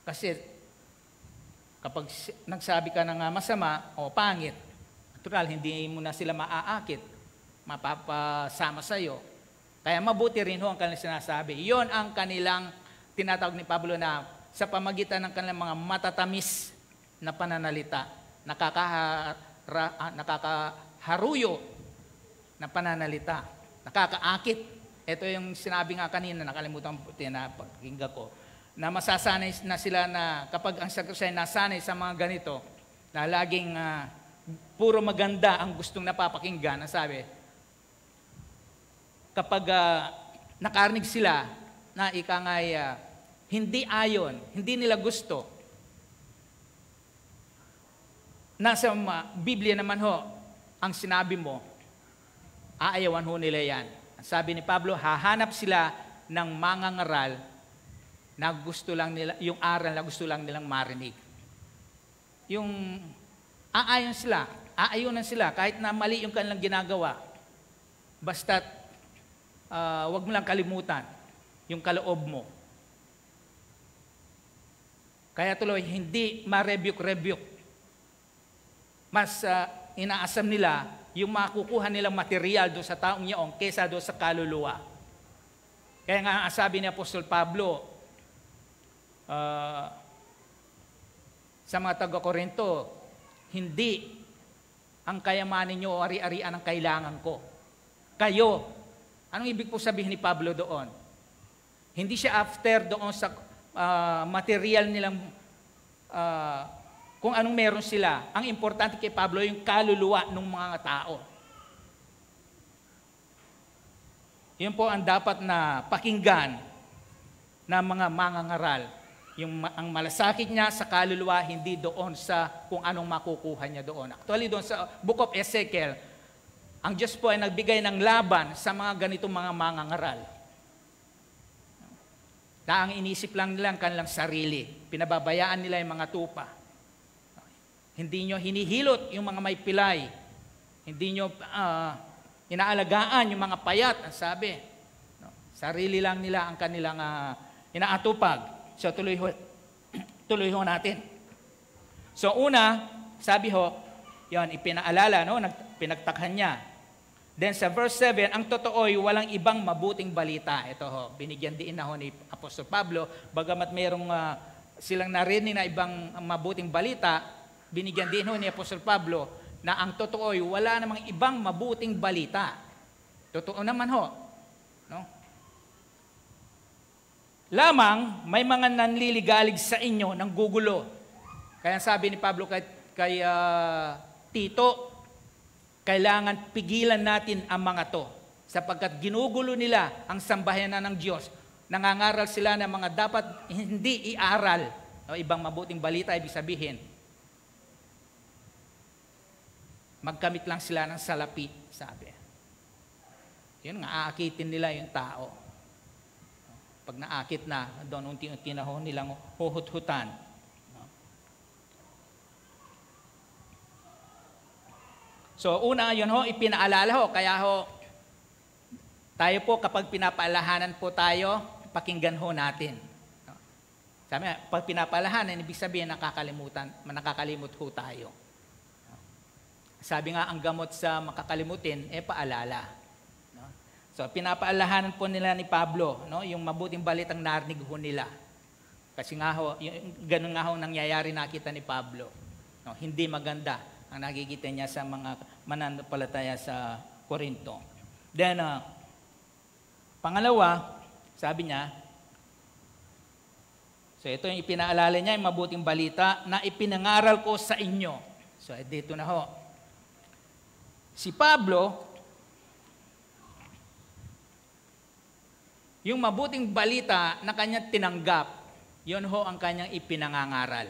Kasi kapag nagsabi ka ng masama o pangit, natural, hindi mo na sila maaakit, mapapasama sa iyo. Kaya mabuti rin ang kanilang sinasabi. Iyon ang kanilang tinatawag ni Pablo na sa pamagitan ng kanilang mga matatamis na pananalita, nakakaharuyo na pananalita, nakakaakit. Ito yung sinabi nga kanina, nakalimutan po na pakinggan ko, na masasanay na sila na kapag ang sakristay nasanay sa mga ganito, na laging puro maganda ang gustong napapakinggan, ang sabi, kapag nakarinig sila na hindi ayon, hindi nila gusto, nasa Biblia naman ang sinabi mo, aayawan nila yan. Sabi ni Pablo, hahanap sila ng mangangaral na gusto lang nila, yung aral na gusto lang nilang marinig. Yung aayunan sila kahit na mali yung kanilang ginagawa. Basta't wag mo lang kalimutan yung kaloob mo. Kaya tuloy, hindi ma-rebuke. Mas inaasam nila yung makukuha nilang material doon sa taong yaong kesa doon sa kaluluwa. Kaya nga sabi ni Apostol Pablo sa mga taga-Korinto, hindi ang kayamanin nyo o ari-arian ang kailangan ko. Kayo. Anong ibig po sabihin ni Pablo doon? Hindi siya after doon sa material nilang kung anong meron sila. Ang importante kay Pablo yung kaluluwa ng mga tao. Yun po ang dapat na pakinggan na mga mangangaral. Ang malasakit niya sa kaluluwa, hindi doon sa kung anong makukuha niya doon. Actually, doon sa Book of Ezekiel, ang Diyos po ay nagbigay ng laban sa mga ganitong mga mangangaral. Na ang inisip lang nila ang kanilang sarili. Pinababayaan nila yung mga tupa. Hindi nyo hinihilot yung mga may pilay. Hindi nyo inaalagaan yung mga payat, ang sabi. Sarili lang nila ang kanilang inaatupag. So tuloy ho natin. So una, sabi ho, yon ipinaalala, no, pinagtakhan niya. Then sa verse 7, ang totoo'y walang ibang mabuting balita. Ito ho, binigyan din na ho ni Apostol Pablo, bagamat mayroong silang narinig na ibang mabuting balita, binigyan din ho ni Apostol Pablo na ang totoo'y wala namang ibang mabuting balita. Totoo naman ho, no? Lamang may mga nanliligalig sa inyo ng gugulo. Kaya sabi ni Pablo kay Tito, kailangan pigilan natin ang mga to sapagkat ginugulo nila ang sambahayan ng Diyos. Nangangaral sila ng mga dapat hindi iaral. O, ibang mabuting balita, ibig sabihin, magkamit lang sila ng salapi, sabi. Yun nga, aakitin nila yung tao. Pag naakit na, doon unti-unti na ho nilang huhut-hutan. So una, yun ho, ipinaalala ho. Kaya ho, tayo po kapag pinapaalahanan po tayo, pakinggan ho natin. Sabi nga, pag pinapaalahanan, ibig sabihin nakakalimut ho tayo. Sabi nga, ang gamot sa makakalimutin, paalala. So, pinapaalahanan po nila ni Pablo, no? Yung mabuting balitang narinig ho nila. Kasi nga ho, ganun nga ho nangyayari nakita ni Pablo. No? Hindi maganda ang nakikita niya sa mga mananampalataya sa Korinto. Then, pangalawa, sabi niya, so ito yung ipinaalala niya, yung mabuting balita na ipinangaral ko sa inyo. So, dito na ho. Si Pablo, yung mabuting balita na kanyang tinanggap, yun ho ang kanyang ipinangangaral.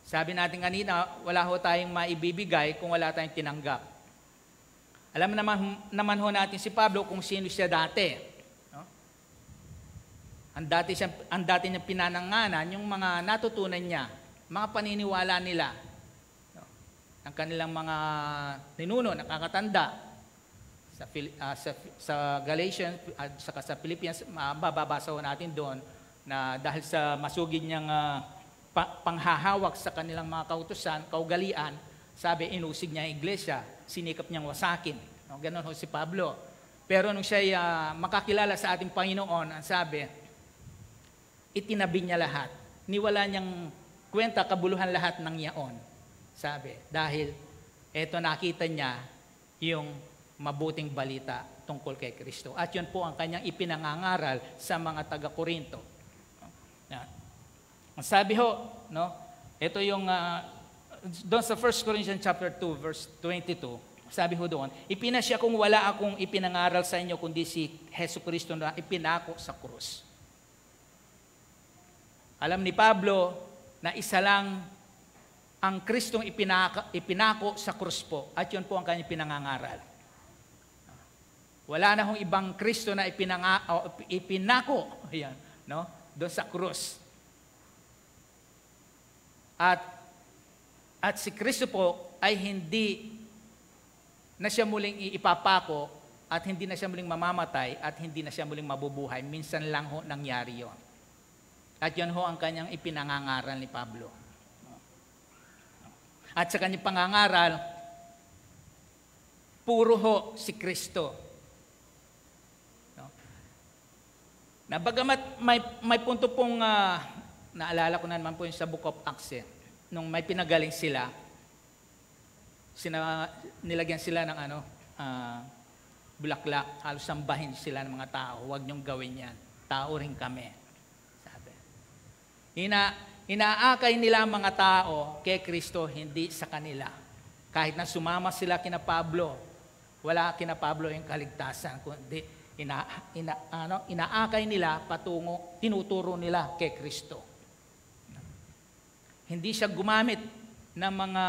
Sabi natin kanina, wala ho tayong maibibigay kung wala tayong tinanggap. Alam naman ho natin si Pablo kung sino siya dati. No? Ang dati niyang pinananganan, yung mga natutunan niya, mga paniniwala nila, no? Ang kanilang mga ninuno, nakakatanda, sa Galatians at saka sa Philippians, mababasa ho natin doon na dahil sa masugid niyang panghahawak sa kanilang mga kautusan, kaugalian, sabi inusig niya ang iglesia, sinikap niyang wasakin. No, ganon ho si Pablo. Pero nung siya makakilala sa ating Panginoon, ang sabi, itinabi niya lahat. Niwala niyang kwenta, kabuluhan lahat ng yaon. Sabi, dahil eto nakita niya yung mabuting balita tungkol kay Kristo. At yun po ang kanyang ipinangangaral sa mga taga-Korinto. Ang sabi ho, no, ito yung, doon sa 1 Corinthians chapter 2, verse 22, sabi ho doon, ipinasya kung wala akong ipinangaral sa inyo, kundi si Hesus Kristo na ipinako sa krus. Alam ni Pablo na isa lang ang Kristong ipinako sa krus po, at yun po ang kanyang pinangangaral. Wala na hong ibang Kristo na ipinako, ayan, no, doon sa krus. At si Kristo po ay hindi na siya muling ipapako at hindi na siya muling mamamatay at hindi na siya muling mabubuhay. Minsan lang ho nangyari yon. At yun ho ang kanyang ipinangangaral ni Pablo. At sa kanyang pangangaral, puro ho si Kristo. Na bagamat may punto pong, naalala ko na naman po yung sa Book of Acts, nung may pinagaling sila, nilagyan sila ng bulaklak, halos sambahin sila ng mga tao, huwag niyong gawin yan, tao rin kami. Sabi. Inaakay nila ang mga tao kay Kristo, hindi sa kanila. Kahit na sumama sila kina Pablo, wala kina Pablo yung kaligtasan, kundi inaakay nila patungo, tinuturo nila kay Kristo. Hindi siya gumamit ng mga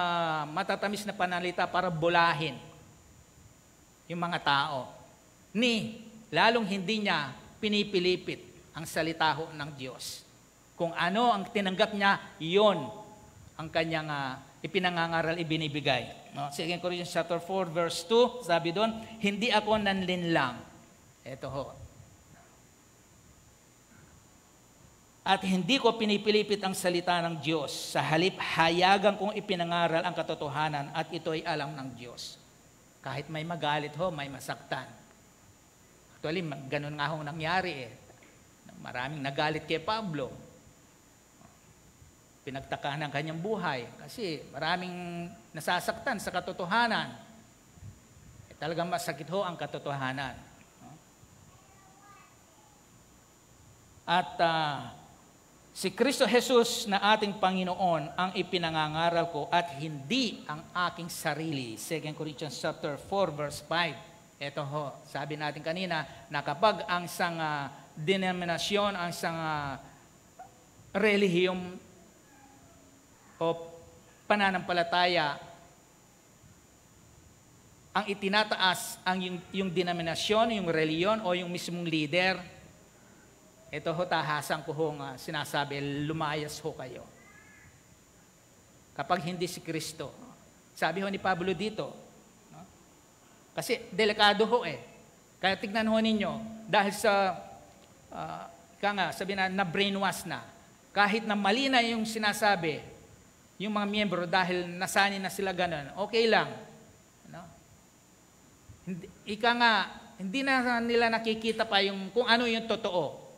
matatamis na panalita para bulahin yung mga tao. Lalong hindi niya pinipilipit ang salita ho ng Diyos. Kung ano ang tinanggap niya, yon ang kanyang ipinangangaral, ibinibigay. No? 2 Corinthians chapter 4 verse 2, sabi doon, hindi ako nanlinlang. Ito ho. At hindi ko pinipilipit ang salita ng Diyos. Sa halip, hayagan kong ipinangaral ang katotohanan at ito'y alam ng Diyos. Kahit may magalit ho, may masaktan. Actually, ganun nga ho nangyari eh. Maraming nagalit kay Pablo. Pinagtakahan ang kanyang buhay kasi maraming nasasaktan sa katotohanan. Talagang masakit ho ang katotohanan. At si Kristo Jesus na ating Panginoon ang ipinangangaral ko at hindi ang aking sarili. 2 Corinthians chapter 4 verse 5. Ito ho, sabi natin kanina na kapag ang isang denominasyon, ang isang relihiyong o pananampalataya ang itinataas ang yung denominasyon, yung reliyon o yung mismong leader, ito ho, tahasan ko ho nga sinasabi, lumayas ho kayo. Kapag hindi si Kristo. Sabi ho ni Pablo dito. No? Kasi delikado ho eh. Kaya tignan ho ninyo, dahil sa, sabi na brainwash na. Kahit na mali na yung sinasabi, yung mga miyembro dahil nasanay na sila ganun, okay lang. No? Hindi na nila nakikita pa kung ano yung totoo.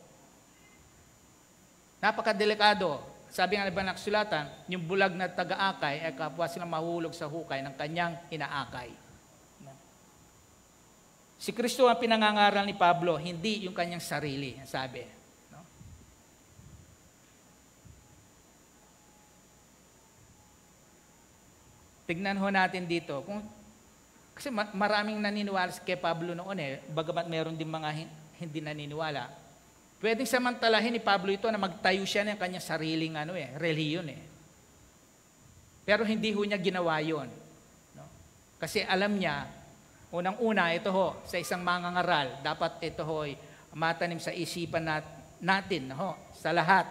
Napakadelikado. Sabi nga ba ng sulatan, yung bulag na taga-akay, kapwa sila mahulog sa hukay ng kanyang inaakay. Si Kristo ang pinangangaral ni Pablo, hindi yung kanyang sarili, sabi. No? Tignan ho natin dito. Kasi maraming naniniwala kay Pablo noon eh, bagamat meron din mga hindi naniniwala. Pwedeng samantalahin ni Pablo ito na magtayo siya ng kanyang sariling reliyon eh. Pero hindi ho niya ginawa yun. No? Kasi alam niya, unang-una, ito ho, sa isang mangangaral, dapat ito ho ay matanim sa isipan natin, ho, sa lahat.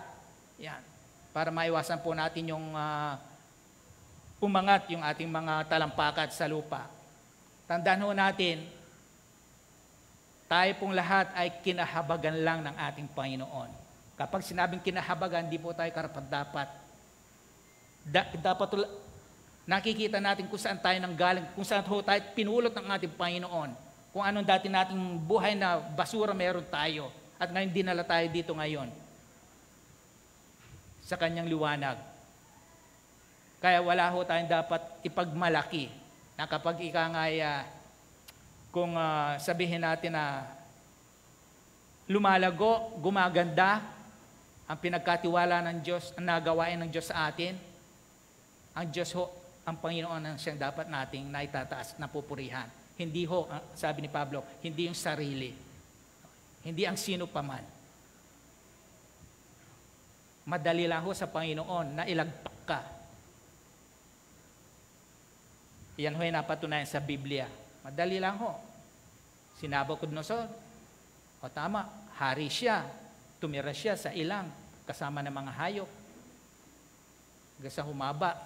Yan. Para maiwasan po natin yung umangat yung ating mga talampakat sa lupa. Tandaan ho natin, tayo pong lahat ay kinahabagan lang ng ating Panginoon. Kapag sinabing kinahabagan, di po tayo karapat-dapat. Dapat nakikita natin kung saan tayo nanggaling, kung saan tayo pinulot ng ating Panginoon, kung anong dati nating buhay na basura meron tayo, at ngayon dinala tayo dito ngayon sa kanyang liwanag. Kaya wala ho tayong dapat ipagmalaki na kapag kung sabihin natin na lumalago, gumaganda ang pinagkatiwala ng Diyos, ang nagawain ng Diyos sa atin, ang Diyos ho, ang Panginoon ang siyang dapat nating naitataas, napupurihan. Hindi ho, sabi ni Pablo, hindi yung sarili. Hindi ang sino paman. Madali lang ho sa Panginoon na ilagpak ka. Yan ho yung napatunayan sa Biblia. Madali lang ho. Si Nabucodonosor, o tama, hari siya, tumira siya sa ilang, kasama ng mga hayop. Hanggang sa humaba,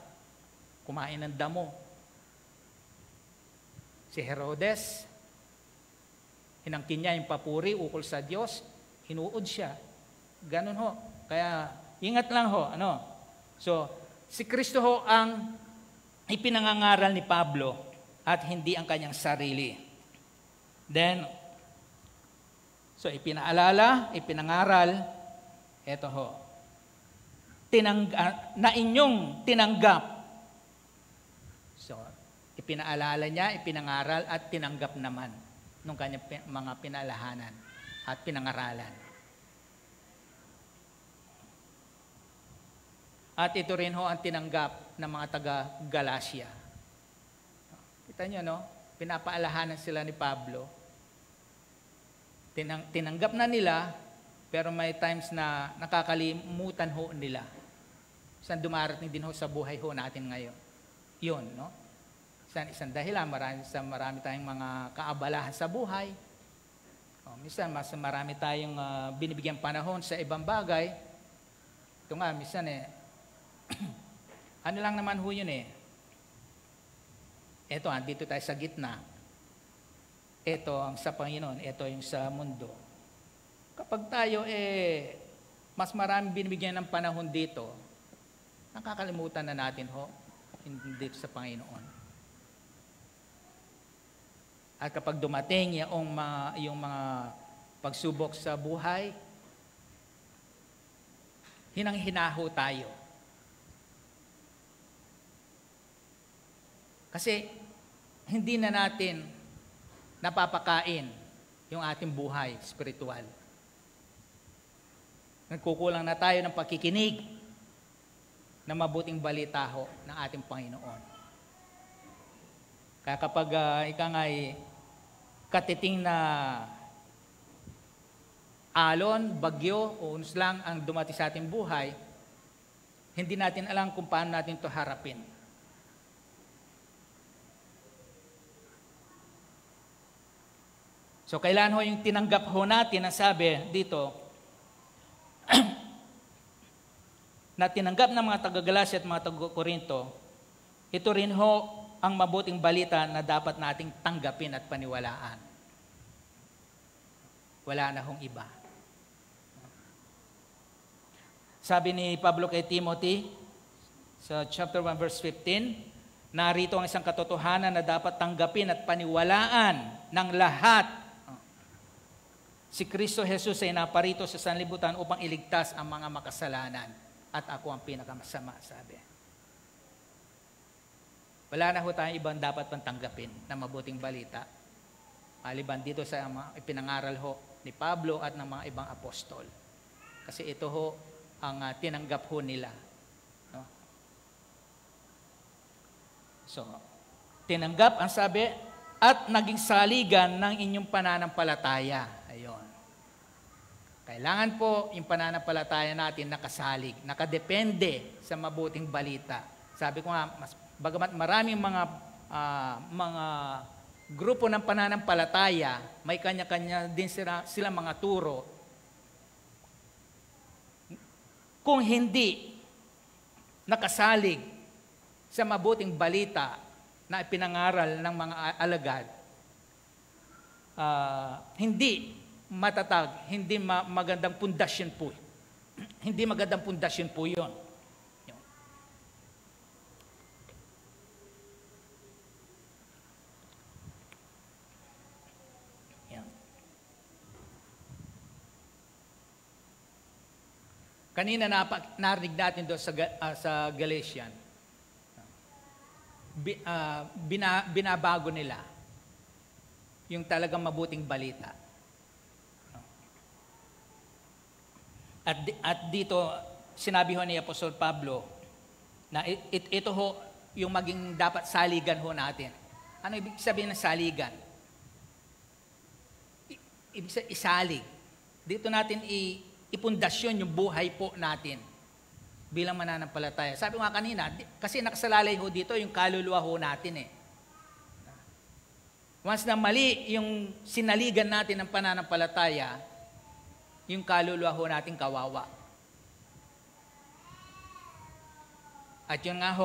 kumain ng damo. Si Herodes, hinangkin niya yung papuri ukol sa Diyos, hinuod siya. Ganun ho. Kaya, ingat lang ho. So, si Kristo ho ang ipinangangaral ni Pablo, at hindi ang kanyang sarili. Then, so ipinaalala, ipinangaral, eto ho, na inyong tinanggap. So, ipinaalala niya, ipinangaral, at tinanggap naman nung kanyang mga pinalahanan at pinangaralan. At ito rin ho ang tinanggap ng mga taga-Galacia. Kita nyo, no? Pinapaalahanan sila ni Pablo. tinanggap na nila, pero may times na nakakalimutan ho nila. Saan dumarating din ho sa buhay ho natin ngayon. Yun, no? Isang dahilan, marami tayong mga kaabalahan sa buhay. Minsan, mas marami tayong binibigyan panahon sa ibang bagay. Ito nga, minsan ano lang naman ho yun Ito, dito tayo sa gitna. Ito ang sa Panginoon, ito yung sa mundo. Kapag tayo mas marami binibigyan ng panahon dito, nakakalimutan na natin dito sa Panginoon. At kapag dumating yung mga pagsubok sa buhay, hinang-hinaho tayo. Kasi hindi na natin napapakain yung ating buhay spiritual. Nagkukulang na tayo ng pakikinig na mabuting balita ng ating Panginoon. Kaya kapag katiting na alon, bagyo, o unslang ang dumating sa ating buhay, hindi natin alam kung paano natin ito harapin. So, kailan yung tinanggap natin ang sabi dito, na tinanggap ng mga taga-Galacia at mga taga-Korinto, ito rin ang mabuting balita na dapat nating tanggapin at paniwalaan. Wala na iba. Sabi ni Pablo kay Timothy sa chapter 1 verse 15, narito ang isang katotohanan na dapat tanggapin at paniwalaan ng lahat. Si Kristo Jesus ay naparito sa sanlibutan upang iligtas ang mga makasalanan at ako ang pinakamasama, sabi. Wala na tayong ibang dapat pang tanggapin na mabuting balita. Maliban dito sa ipinangaral ni Pablo at ng mga ibang apostol. Kasi ito ang tinanggap nila. No? So, tinanggap ang sabi, at naging saligan ng inyong pananampalataya. Ayun. Kailangan po yung pananampalataya natin nakasalig, nakadepende sa mabuting balita. Sabi ko nga, bagamat maraming mga grupo ng pananampalataya, may kanya-kanya din sila mga turo. Kung hindi nakasalig sa mabuting balita na ipinangaral ng mga alagad, hindi matatag, hindi magandang pundasyon po. Hindi magandang pundasyon po yun. Kanina narinig natin doon sa Galatian, binabago nila yung talagang mabuting balita. At dito, sinabi ni Apostol Pablo na ito yung maging dapat saligan natin. Ano ibig sabihin ng saligan? Ibig sabihin, isalig. Dito natin ipundasyon yung buhay po natin bilang mananampalataya. Sabi ko nga kanina, kasi nakasalalay dito yung kaluluwa natin Once na mali yung sinaligan natin ng pananampalataya, yung kaluluwa natin kawawa. At yun nga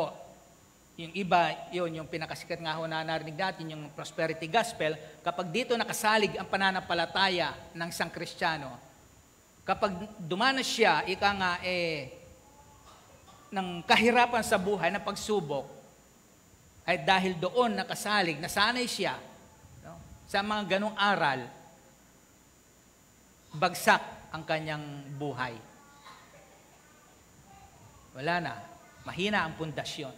yung iba, yung pinakasikat nga na narinig natin, yung prosperity gospel, kapag dito nakasalig ang pananampalataya ng isang Kristiyano, kapag dumanas siya, ng kahirapan sa buhay, ng pagsubok, ay dahil doon nakasalig, nasanay siya sa mga ganong aral, bagsak ang kanyang buhay. Wala na. Mahina ang pundasyon.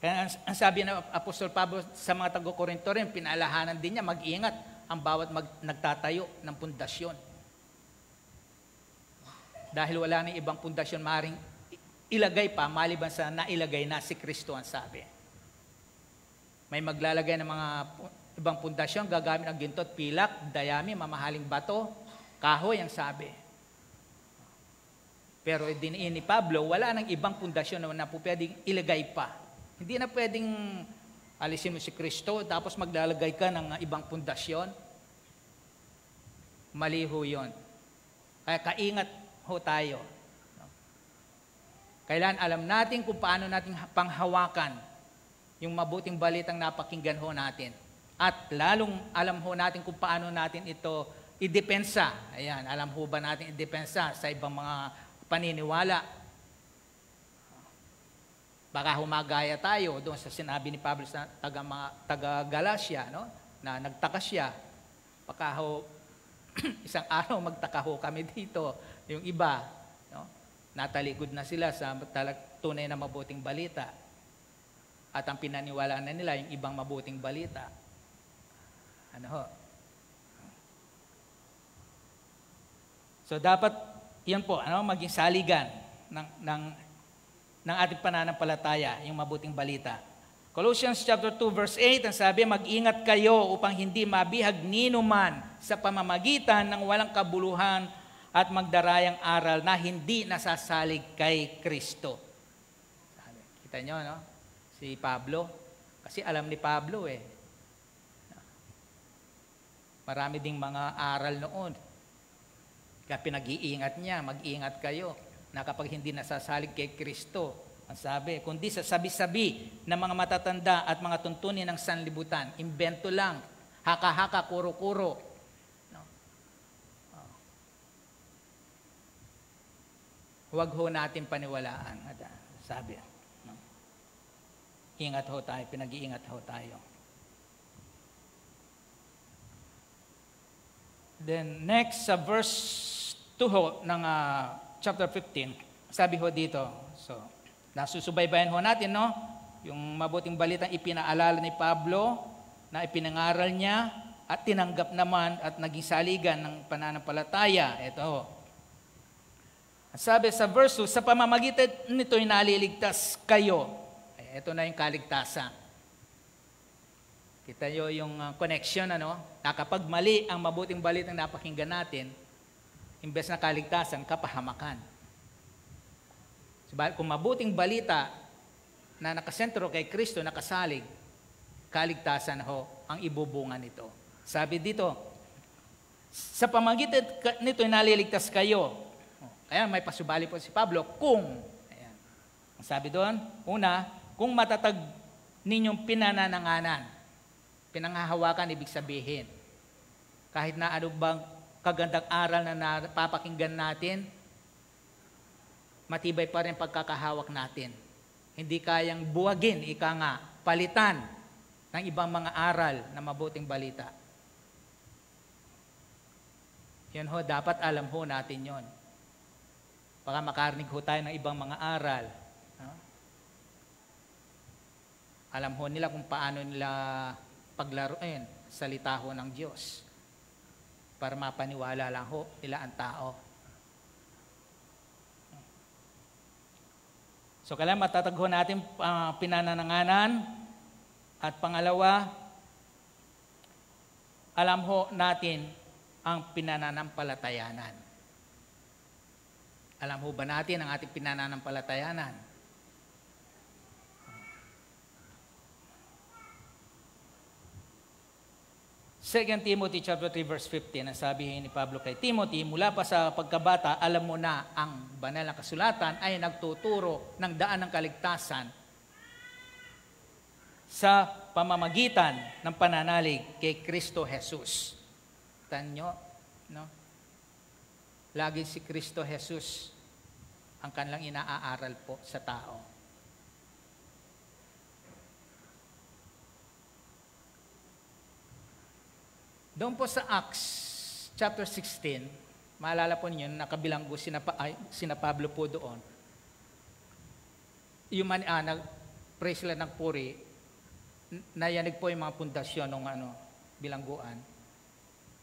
Kaya ang sabi ng Apostol Pablo sa mga taga-Korinto rin, pinaalahanan din niya, mag-iingat ang bawat nagtatayo ng pundasyon. Dahil wala na ibang pundasyon maaaring ilagay pa, maliban sa nailagay na si Kristo ang sabi. May maglalagay ng mga Ibang pundasyon, gagamit ng ginto at pilak, dayami, mamahaling bato, kahoy ang sabi. Pero din ni Pablo, wala nang ibang pundasyon na po pwedeng ilagay pa. Hindi na pwedeng alisin mo si Kristo, tapos maglalagay ka ng ibang pundasyon. Mali ho yun. Kaya kaingat ho tayo. Kailan alam natin kung paano natin panghawakan yung mabuting balitang napakinggan ho natin. At lalong alam ho natin kung paano natin ito idepensa. Ayan, alam ho ba natin idepensa sa ibang mga paniniwala? Baka humagaya tayo doon sa sinabi ni Pablo sa taga Galacia, no? Na nagtaka siya. Baka ho, isang araw magtaka ho kami dito. Yung iba, no? Natalikod na sila sa tunay na mabuting balita. At ang pinaniwalaan na nila, yung ibang mabuting balita. Ano ho? So dapat, yan po, maging saligan ng ating pananampalataya, yung mabuting balita. Colossians chapter 2 verse 8, ang sabi, mag-ingat kayo upang hindi mabihag ninuman sa pamamagitan ng walang kabuluhan at magdarayang aral na hindi nasasalig kay Kristo. Kita nyo, no? Si Pablo. Kasi alam ni Pablo Marami ding mga aral noon. Kaya pinag-iingat niya, mag-ingat kayo na kapag hindi nasasalig kay Kristo, ang sabi, kundi sa sabi-sabi ng mga matatanda at mga tuntunin ng sanlibutan, imbento lang, haka-haka, kuro-kuro. No? Huwag ho natin paniwalaan. Sabi, no? Ingat ho tayo, pinag-iingat ho tayo. Then next, sa verse 2 ho ng chapter 15, sabi ho dito, so, nasusubaybayan ho natin, no? Yung mabuting balitang ipinaalala ni Pablo, na ipinangaral niya, at tinanggap naman at naging saligan ng pananampalataya. Ito ho. Sabi sa verse 2, sa pamamagitan nito'y naliligtas kayo. Ito na yung kaligtasan. Kita nyo yung connection, ano? Na kapag mali ang mabuting balitang napakinggan natin, imbes na kaligtasan, kapahamakan. So, kung mabuting balita na nakasentro kay Kristo, nakasalig, kaligtasan ho ang ibubunga nito. Sabi dito, sa pamamagitan nito'y naliligtas kayo. Kaya may pasubali po si Pablo, kung, ayan. Ang sabi doon, una, kung matatag ninyong pinanananganan. Pinanghahawakan, ibig sabihin. Kahit na ano bang kagandang aral na napapakinggan natin, matibay pa rin pagkakahawak natin. Hindi kayang buwagin, palitan ng ibang mga aral na mabuting balita. Yan ho, dapat alam ho natin yon. Baka makarinig ho tayo ng ibang mga aral. Alam ho nila kung paano nila paglaruin salita ho ng Diyos para mapaniwala lang ho nila ang tao. So kailangan matatag ho natin pinanananganan, at pangalawa, alam ho natin ang pinananampalatayanan. Alam ho ba natin ang ating pinananampalatayanan? 2 Timothy chapter 3 verse 15, ang sabi ni Pablo kay Timothy, mula pa sa pagkabata, alam mo na ang banal na kasulatan ay nagtuturo ng daan ng kaligtasan sa pamamagitan ng pananalig kay Kristo Jesus. Tanyo, no? Lagi si Kristo Jesus ang kanilang inaaaral po sa tao. Doon po sa Acts chapter 16, maalala po ninyo, nakabilanggo sina Pablo po doon. Yung nag-pray sila ng puri, nayanig po yung mga pundasyon ng bilangguan.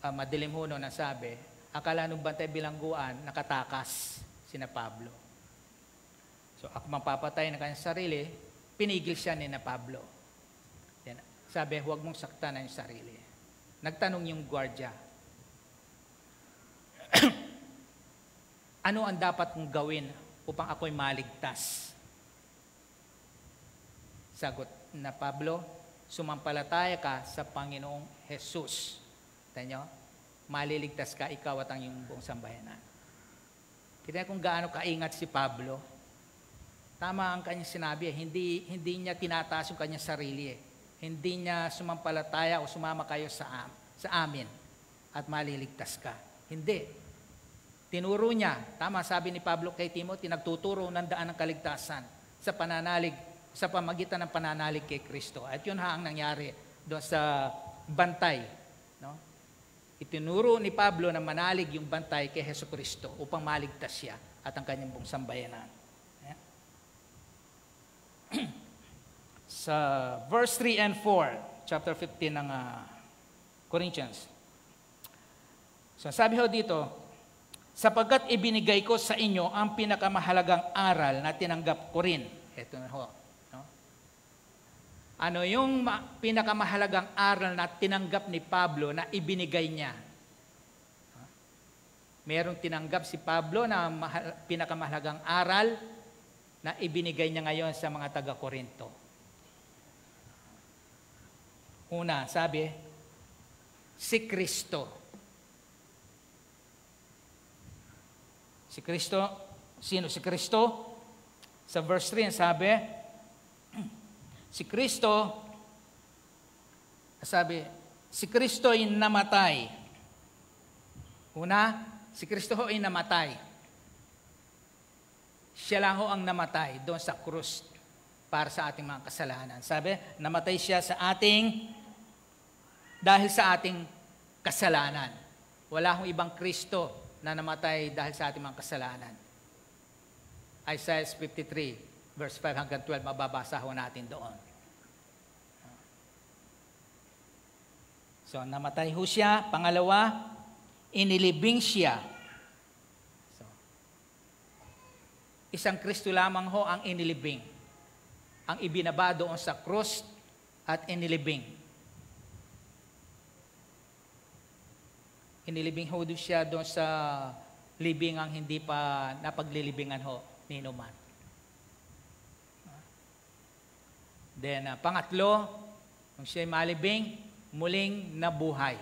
Madilim ho noon ang sabi, akala nung bantay bilangguan, nakatakas sina Pablo. So ako mapapatay ng kanyang sarili, pinigil siya ni na Pablo. Then, Sabi, huwag mong saktan ang sarili. Nagtanong yung gwardiya, ano ang dapat kong gawin upang ako'y maligtas? Sagot na Pablo, sumampalataya ka sa Panginoong Jesus. Tanyo, maliligtas ka, ikaw at ang iyong buong sambayanan. Kita kung gaano kaingat si Pablo. Tama ang kanyang sinabi, hindi niya tinataas yung kanyang sarili. Hindi niya sumampalataya o sumama kayo sa amin at maliligtas ka. Hindi. Tinuro niya, tama sabi ni Pablo kay Timothy, nagtuturo ng daan ng kaligtasan sa pamagitan ng pananalig kay Kristo. At yun ang nangyari doon sa bantay. No? Itinuro ni Pablo na manalig yung bantay kay Hesus Kristo upang maligtas siya at ang kanyang buong sambayanan. Yeah. Sa verse 3 and 4, chapter 15 ng Corinthians. So sabi ho dito, sapagkat ibinigay ko sa inyo ang pinakamahalagang aral na tinanggap ko rin. Ito na ho. No? Ano yung pinakamahalagang aral na tinanggap ni Pablo na ibinigay niya? Merong tinanggap si Pablo na pinakamahalagang aral na ibinigay niya ngayon sa mga taga-Korinto. Una, sabi, si Kristo. Si Kristo, sino si Kristo? Sa verse 3, sabi, si Kristo ay namatay. Una, si Kristo ay namatay. Siya lang ho ang namatay doon sa krus para sa ating mga kasalanan. Sabi, namatay siya dahil sa ating kasalanan. Wala hong ibang Kristo na namatay dahil sa ating mga kasalanan. Isaiah 53, verse 5 hanggang 12, mababasa ho natin doon. So, namatay ho siya. Pangalawa, inilibing siya. So, isang Kristo lamang ho ang inilibing. Ang ibinaba doon sa krus at inilibing. Inilibing ho doon siya doon sa libingang hindi pa napaglilibingan ho ni Numan. Then, pangatlo, nung siya'y malibing, muling nabuhay.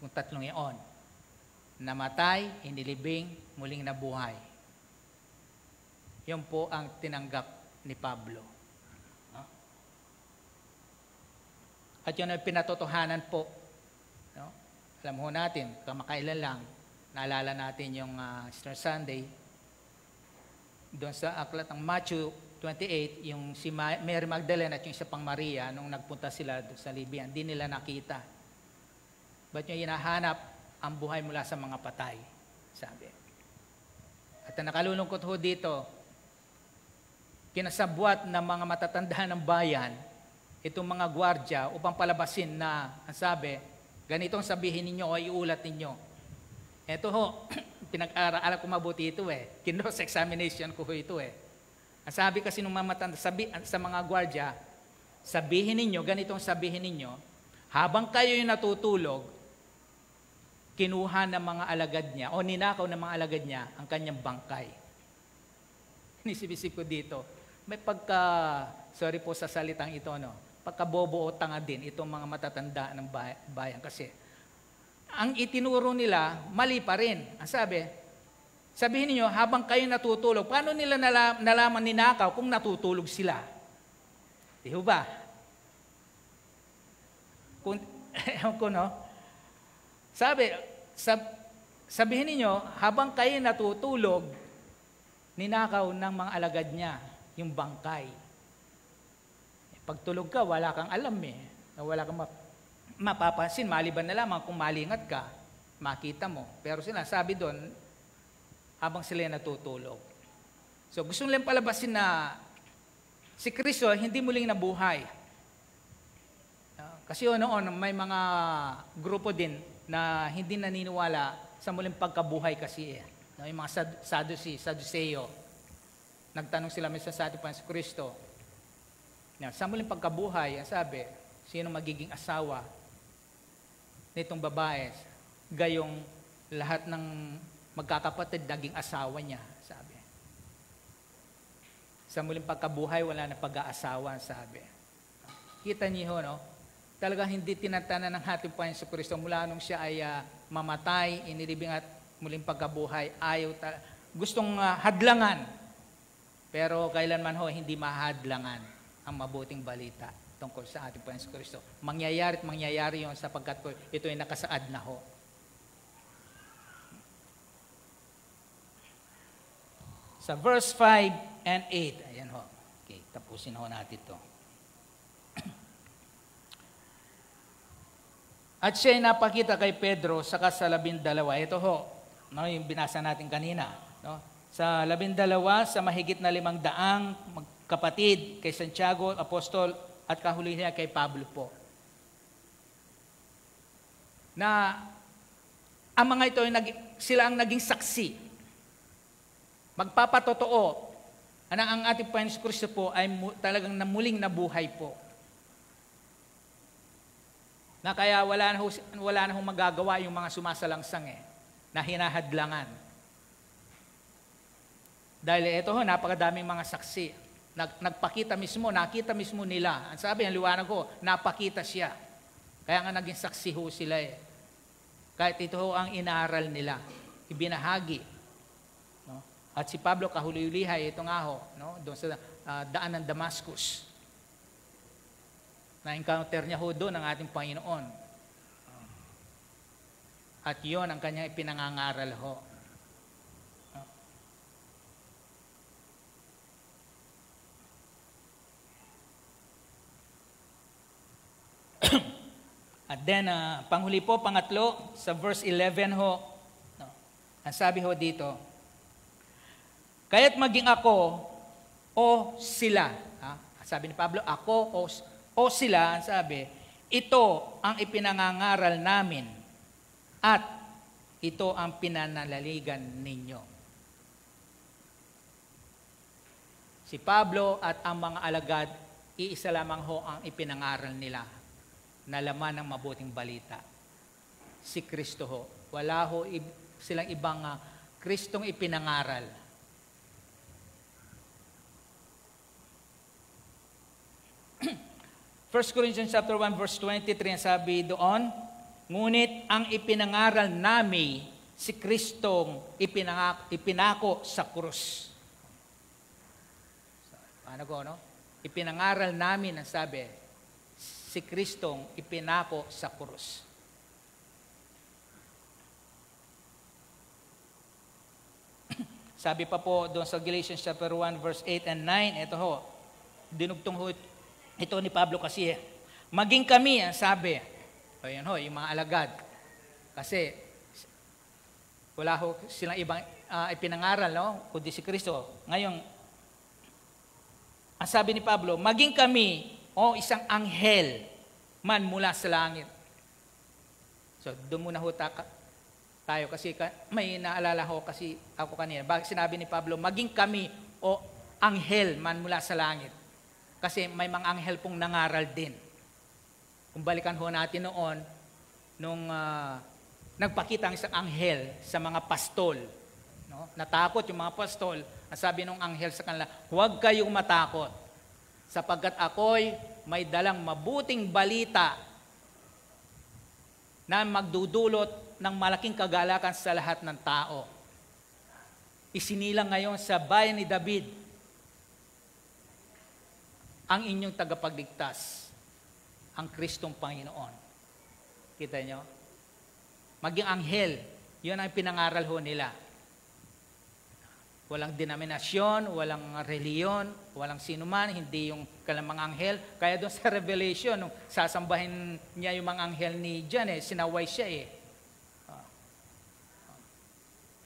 Kung tatlong iyon. Namatay, inilibing, muling nabuhay. Yun po ang tinanggap ni Pablo. At yun ay pinatotohanan po. No? Alam ho natin, kamakailan lang, naalala natin yung Easter Sunday, doon sa aklat ng Matthew 28, yung si Mary Magdalene at yung isa pang Maria, nung nagpunta sila doon sa Libyan, hindi nila nakita. Ba't nyo hinahanap ang buhay mula sa mga patay? Sabi. At ang nakalulungkot ho dito, kinasabwat ng mga matatanda ng bayan, itong mga gwardya upang palabasin na, ang sabi, ganitong sabihin ninyo o iulat ninyo. Ito ho, pinag-aaral ko mabuti ito Kinos examination ko ito Ang sabi kasi ng mga matanda, sa mga gwardya, sabihin ninyo, ganitong sabihin ninyo, habang kayo'y natutulog, kinuha ng mga alagad niya o ninakaw ng mga alagad niya ang kanyang bangkay. Inisip-isip ko dito, may sorry po sa salitang ito, pagkabobo o tanga din itong mga matatanda ng bayan kasi ang itinuro nila, mali pa rin. Ang sabihin niyo, habang kayo natutulog, paano nila nalaman ninakaw kung natutulog sila? Di ba? Sabihin niyo, habang kayo natutulog, ninakaw ng mga alagad niya yung bangkay. Pagtulog ka, wala kang alam wala kang mapapansin, maliban na lamang kung malingat ka, makita mo. Pero sinasabi doon, habang sila natutulog. So gusto nilang palabasin na si Kristo hindi muling nabuhay. Kasi noon, may mga grupo din na hindi naniniwala sa muling pagkabuhay kasi. Yung mga Sadduceo. Nagtanong sila minsan sa ating Panginoon Kristo, Now, sa muling pagkabuhay, ang sabi, sino magiging asawa nitong babae? Gayong lahat ng magkakapatid naging asawa niya, sabi. Sa muling pagkabuhay, wala na pag-aasawa, sabi. Kita niyo, no? Talagang hindi tinatanan ng ating Panginoon sa Kristo mula nung siya ay mamatay, inilibing at muling pagkabuhay, gustong hadlangan. Pero kailanman ho, hindi mahadlangan ang mabuting balita tungkol sa ating Panginoon sa Kristo. Mangyayari at mangyayari yun sapagkat ito ay nakasaad na ho. Sa verse 5 and 8, ayan ho. Okay, tapusin ho natin ito. At siya ay napakita kay Pedro saka sa 12. Ito ho, no, yung binasa natin kanina. No? Sa 12, sa mahigit na 500 kapatid kay Santiago, apostol, at kahulihan kay Pablo po. Na ang mga ito, sila ang naging saksi. Magpapatotoo na ang ating Panginoon Kristo po ay talagang muling nabuhay po. Na kaya wala na hong magagawa yung mga sumasalangsang na hinahadlangan. Dahil ito ho, napakadaming mga saksi. Nagpakita mismo, nakita mismo nila. Ang sabi, ang liwanag ko, napakita siya. Kaya nga naging saksi ho sila Kahit ito ho ang inaaral nila, ibinahagi. No? At si Pablo kahuli-ulihay, ito nga ho, no? Doon sa daan ng Damascus. Na-encounter niya ho doon ang ating Panginoon. At yon ang kanyang ipinangangaral ho. At then, panghuli po, pangatlo, sa verse 11 ho, no, ang sabi ho dito, kaya't maging ako o sila, sabi ni Pablo, ako o sila, ang sabi, ito ang ipinangangaral namin at ito ang pinanalaligan ninyo. Si Pablo at ang mga alagad, iisa lamang ho ang ipinangaral nila na laman ng mabuting balita. Si Kristo ho. Wala ho silang ibang Kristong ipinangaral. First Corinthians chapter 1 verse 23 ang sabi doon, ngunit ang ipinangaral namin si Kristong ipinako sa krus. Paano ko, no? Ipinangaral namin ang sabi, si Kristong ipinako sa krus. Sabi pa po doon sa Galatians chapter 1 verse 8 and 9, ito ho, dinugtong ho ito ni Pablo kasi, maging kami, ang sabi, ayan ho, yung mga alagad, kasi wala ho silang ibang ipinangaral, no? Kundi si Kristo. Ngayon, ang sabi ni Pablo, maging kami, o isang anghel man mula sa langit. So, doon muna ho tayo kasi may naalala ho kasi ako kanina. Bakit sinabi ni Pablo, maging kami o anghel man mula sa langit. Kasi may mga anghel pong nangaral din. Kung balikan ho natin noon, nung nagpakita ang isang anghel sa mga pastol. No? Natakot yung mga pastol. Ang sabi ng anghel sa kanila, huwag kayong matakot. Sapagkat ako'y may dalang mabuting balita na magdudulot ng malaking kagalakan sa lahat ng tao. Isinilang ngayon sa bayan ni David ang inyong tagapagligtas, ang Kristong Panginoon. Kita nyo? Maging anghel, yun ang pinangaral ho nila. Walang denominasyon, walang reliyon, walang sinuman, hindi yung kalamang anghel. Kaya doon sa Revelation, nung sasambahin niya yung mga anghel ni John, sinaway siya .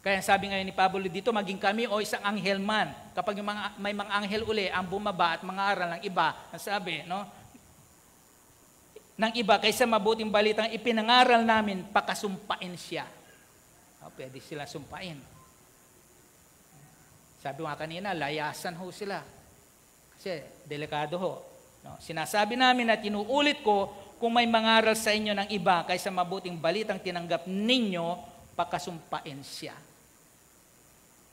Kaya sabi ngayon ni Pablo dito, maging kami o isang anghel man. Kapag may mga anghel uli ang bumaba at mga aral ng iba, ang sabi, no? Ng iba, kaysa mabuting balitang ipinangaral namin, pakasumpain siya. Pwede sila sumpain. Sabi nga kanina, layasan ho sila. Kasi delikado ho. No? No, sinasabi namin at inuulit ko, kung may mangaral sa inyo ng iba kaysa mabuting balitang tinanggap ninyo, pakasumpain siya.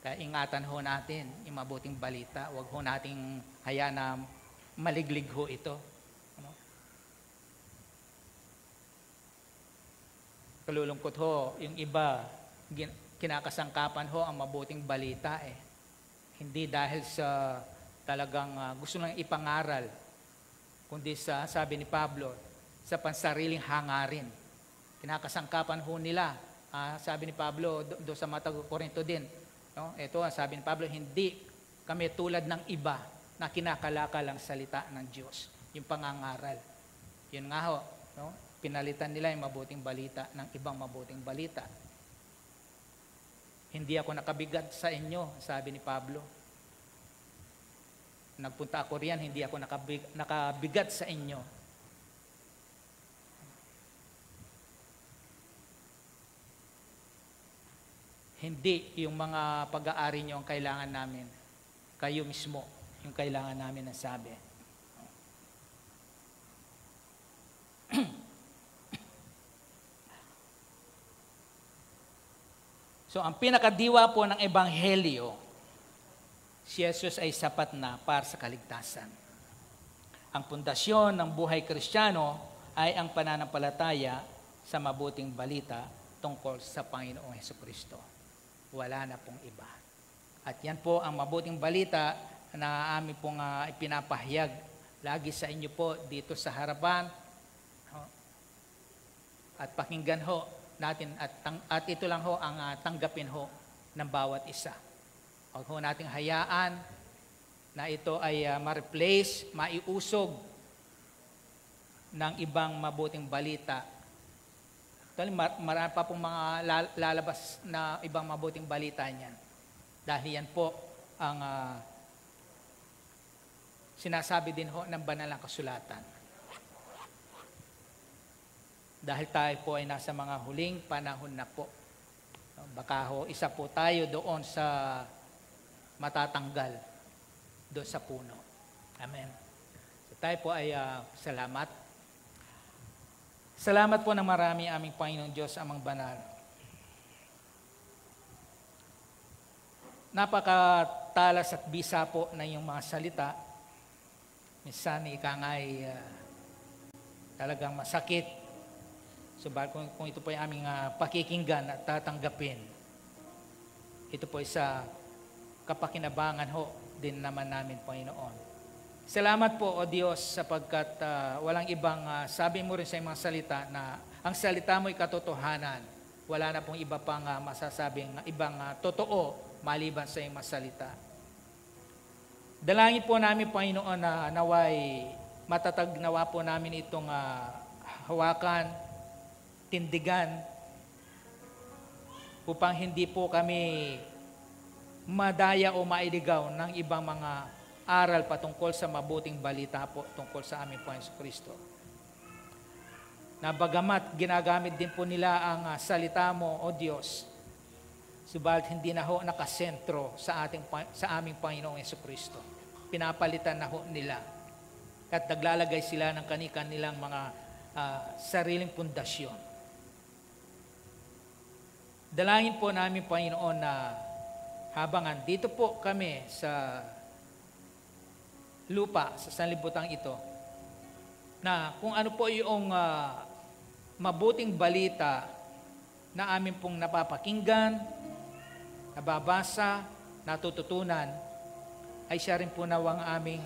Kaya ingatan ho natin yung mabuting balita. Huwag ho nating hayaan na maliglig ho ito. Ano? Kalulungkot ho, yung iba, kinakasangkapan ho ang mabuting balita eh. Hindi dahil sa talagang gusto lang ipangaral, kundi sa, sabi ni Pablo, sa pansariling hangarin. Kinakasangkapan ho nila. Sabi ni Pablo, do sa mga taga-Korinto din, no? Ito, sabi ni Pablo, hindi kami tulad ng iba na kinakalakal ang salita ng Diyos. Yung pangangaral. Yun nga ho, no? Pinalitan nila yung mabuting balita ng ibang mabuting balita. Hindi ako nakabigat sa inyo, sabi ni Pablo. Nagpunta ako riyan, hindi ako nakabigat sa inyo. Hindi yung mga pag-aari nyo ang kailangan namin. Kayo mismo yung kailangan namin na sabi. So, ang pinakadiwa po ng Ebanghelyo, si Jesus ay sapat na para sa kaligtasan. Ang pundasyon ng buhay Kristiyano ay ang pananampalataya sa mabuting balita tungkol sa Panginoong Hesukristo. Wala na pong iba. At yan po ang mabuting balita na amin pong ipinapahayag lagi sa inyo po dito sa harapan. At pakinggan ho natin at ito lang ho ang tanggapin ho ng bawat isa. Huwag ho nating hayaan na ito ay ma-replace, maiusog ng ibang mabuting balita. Marami pa pong mga lalabas na ibang mabuting balita niyan. Dahil yan po ang sinasabi din ho ng banal na kasulatan. Dahil tayo po ay nasa mga huling panahon na po. Baka ho, isa po tayo doon sa matatanggal doon sa puno. Amen. So tayo po ay salamat. Salamat po ng marami aming Panginoong Diyos, amang banal. Napakatalas at bisa po na iyong mga salita. Minsan ika nga ay talagang masakit. Subalit kung ito po ay aming pakikinggan at tatanggapin, ito po ay sa kapakinabangan ho din naman namin, Panginoon. Salamat po, O Diyos, sapagkat walang ibang, sabi mo rin sa mga salita na ang salita mo ay katotohanan. Wala na pong iba pang masasabing ibang totoo maliban sa iyong masalita. Dalangin po namin, Panginoon, na naway matatag nawa po namin itong hawakan, tindigan, upang hindi po kami madaya o mailigaw ng ibang mga aral patungkol sa mabuting balita po tungkol sa aming Panginoon Kristo. Na bagamat ginagamit din po nila ang salita mo, O Diyos, subalit hindi na ho nakasentro sa aming Panginoong Kristo. Pinapalitan na ho nila at naglalagay sila ng kanilang mga sariling pundasyon. Dalangin po namin, Panginoon, na habang andito po kami sa lupa, sa sanlibutan ito, na kung ano po yung mabuting balita na amin pong napapakinggan, nababasa, natututunan, ay siya rin po nawang aming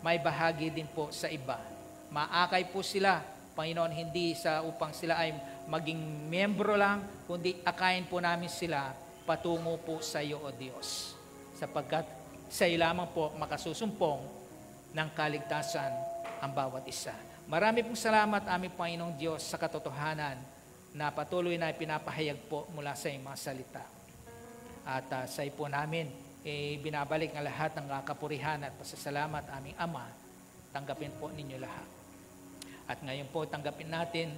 may bahagi din po sa iba. Maakay po sila, Panginoon, hindi sa upang sila ay maging miyembro lang, kundi akayin po namin sila patungo po sa iyo, O Diyos. Sapagkat sa iyo lamang po makasusumpong ng kaligtasan ang bawat isa. Marami pong salamat, aming Panginoong Diyos, sa katotohanan na patuloy na pinapahayag po mula sa iyong mga salita. At sa iyo po namin, binabalik ang lahat ng kapurihan at pasasalamat, aming Ama. Tanggapin po ninyo lahat. At ngayon po, tanggapin natin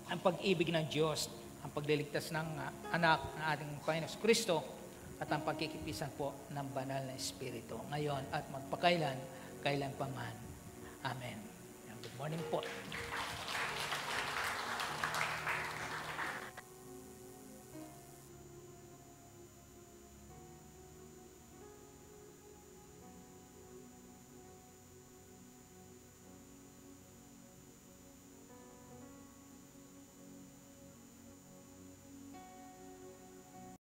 ang pag-ibig ng Diyos, ang pagliligtas ng anak ng ating Panginoon Kristo, at ang pagkikipisan po ng banal na Espiritu ngayon at magpakailan kailan pa man. Amen. Good morning po.